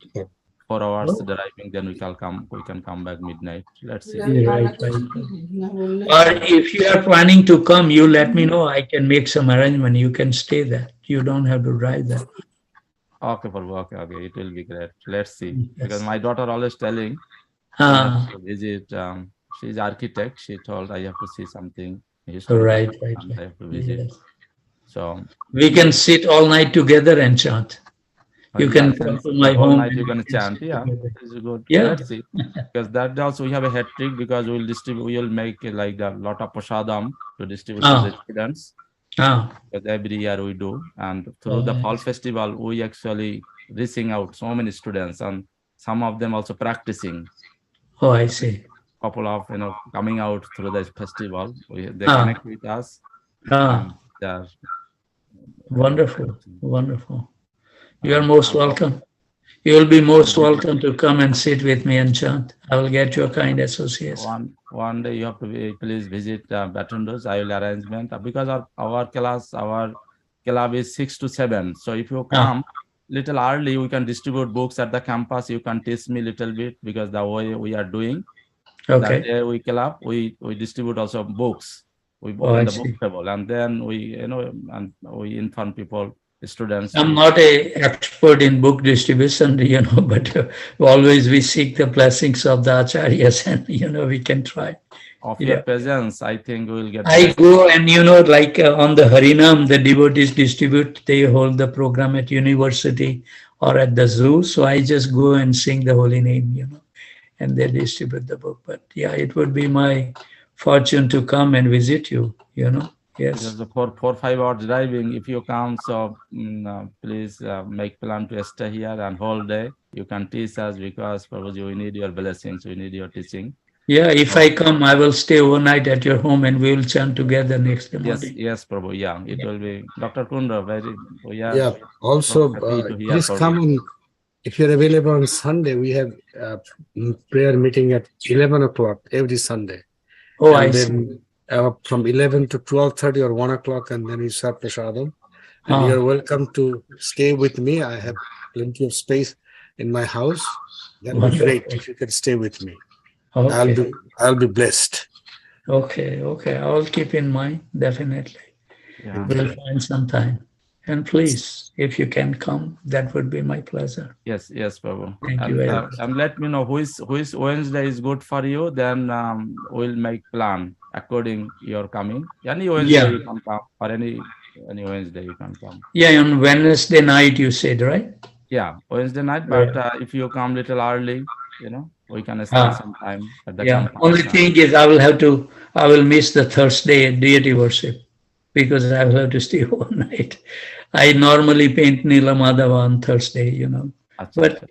[SPEAKER 3] 4 hours driving, then we can come back midnight. Let's see.
[SPEAKER 1] Right. Or if you are planning to come, you let me know. I can make some arrangement. You can stay there. You don't have to drive there.
[SPEAKER 3] Okay, Prabhu. Okay. It will be great. Let's see. Yes. Because my daughter always telling to visit. She's architect. She told I have to see something.
[SPEAKER 1] Right.
[SPEAKER 3] I have to visit. Yes. So
[SPEAKER 1] we can sit all night together and chant. You can come to my home.
[SPEAKER 3] Night you can chant. Yeah, it's good.
[SPEAKER 1] Yeah.
[SPEAKER 3] Let's see. Because that also we have a hat trick because we will make like a lot of prasadam to distribute to the students. Because every year we do, and through the fall festival, we actually reaching out so many students, and some of them also practicing.
[SPEAKER 1] Oh, I see.
[SPEAKER 3] Couple of coming out through the festival. They connect with us.
[SPEAKER 1] Wonderful, wonderful. You are most welcome. You will be most welcome to come and sit with me and chant. I will get you a kind association.
[SPEAKER 3] One day you have to please visit Batundus. I will arrangement because our club is 6 to 7. So if you come little early, we can distribute books at the campus. You can teach me little bit because the way we are doing.
[SPEAKER 1] Okay.
[SPEAKER 3] That day we club, we distribute also books. We open the book table and then we we inform people. Students.
[SPEAKER 1] I'm not an expert in book distribution, but always we seek the blessings of the acharyas and, we can try.
[SPEAKER 3] Of your presence, I think we'll get.
[SPEAKER 1] I go and, like on the Harinam, the devotees distribute, they hold the program at university or at the zoo. So I just go and sing the holy name, and they distribute the book. But yeah, it would be my fortune to come and visit you, Yes.
[SPEAKER 3] Just for 4-5 hours driving, if you come, so please make plan to stay here and whole day. You can teach us because probably we need your blessings, we need your teaching.
[SPEAKER 1] Yeah, if I come, I will stay overnight at your home and we will chant together next day morning.
[SPEAKER 3] Yes, Prabhu. Yeah, it will be. Dr. Kunda,
[SPEAKER 4] Also, please come on. If you're available on Sunday, we have prayer meeting at 11 o'clock every Sunday.
[SPEAKER 1] Oh, I see.
[SPEAKER 4] From 11 to 12:30 or 1 o'clock, and then you serve prasadam. And you're welcome to stay with me. I have plenty of space in my house. That would be great if you could stay with me. Okay. I'll be blessed.
[SPEAKER 1] Okay. I will keep in mind, definitely. Yeah. We'll find some time. And please, if you can come, that would be my pleasure.
[SPEAKER 3] Yes, Prabhu.
[SPEAKER 1] Thank you very much.
[SPEAKER 3] And let me know who is Wednesday is good for you. Then we'll make plan according your coming. Any Wednesday you can come, or any Wednesday you can come.
[SPEAKER 1] Yeah, on Wednesday night you said, right?
[SPEAKER 3] Yeah, Wednesday night. But if you come little early, we can spend some time at the campus.
[SPEAKER 1] Only thing is, I will miss the Thursday deity worship because I will have to stay overnight. I normally paint Nila Madhava on Thursday, you know.
[SPEAKER 3] Acha,
[SPEAKER 1] But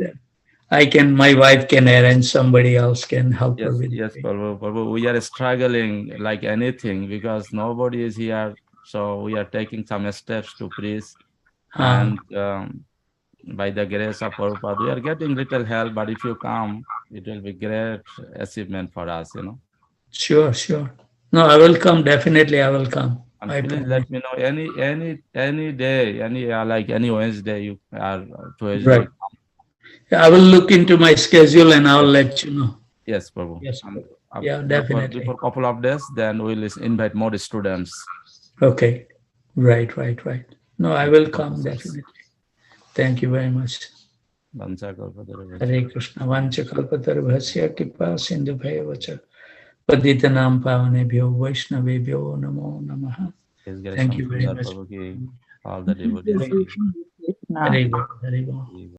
[SPEAKER 3] acha.
[SPEAKER 1] my wife can arrange, somebody else can help her
[SPEAKER 3] Yes,
[SPEAKER 1] with
[SPEAKER 3] yes,
[SPEAKER 1] it.
[SPEAKER 3] Prabhu. We are struggling like anything because nobody is here. So we are taking some steps to preach.
[SPEAKER 1] Ah,
[SPEAKER 3] And by the grace of Prabhupada, we are getting little help. But if you come, it will be great achievement for us, you know.
[SPEAKER 1] sure, sure. No, I will come. Definitely, I will come.
[SPEAKER 3] And
[SPEAKER 1] I
[SPEAKER 3] please
[SPEAKER 1] promise.
[SPEAKER 3] let me know any day, like any Wednesday, you are Tuesday.
[SPEAKER 1] Right. I will look into my schedule and I'll
[SPEAKER 3] Yes,
[SPEAKER 1] let you know.
[SPEAKER 3] yes, Prabhu.
[SPEAKER 1] Yes.
[SPEAKER 3] And
[SPEAKER 1] Yeah,
[SPEAKER 3] before
[SPEAKER 1] definitely.
[SPEAKER 3] couple of days, then we'll invite more students.
[SPEAKER 1] Okay. Right, right, right. No, I
[SPEAKER 3] Thank
[SPEAKER 1] will
[SPEAKER 3] you,
[SPEAKER 1] come
[SPEAKER 3] professors.
[SPEAKER 1] definitely. Thank you very much.
[SPEAKER 3] Vancha kalpatarubhasya.
[SPEAKER 1] Hare Krishna. Vanchakalpatarubhasya kripa sindhubhaya vacha. Patitanam pavanebhyo vaishnavebhyo namo namaha.
[SPEAKER 3] Is Gare
[SPEAKER 1] Thank you very
[SPEAKER 3] Shamsundar
[SPEAKER 1] much.
[SPEAKER 3] Prabhu ki, all the
[SPEAKER 5] Thank you,
[SPEAKER 3] devotees
[SPEAKER 1] Hare
[SPEAKER 3] ki.
[SPEAKER 5] Krishna.
[SPEAKER 1] Hare Krishna.
[SPEAKER 3] Ji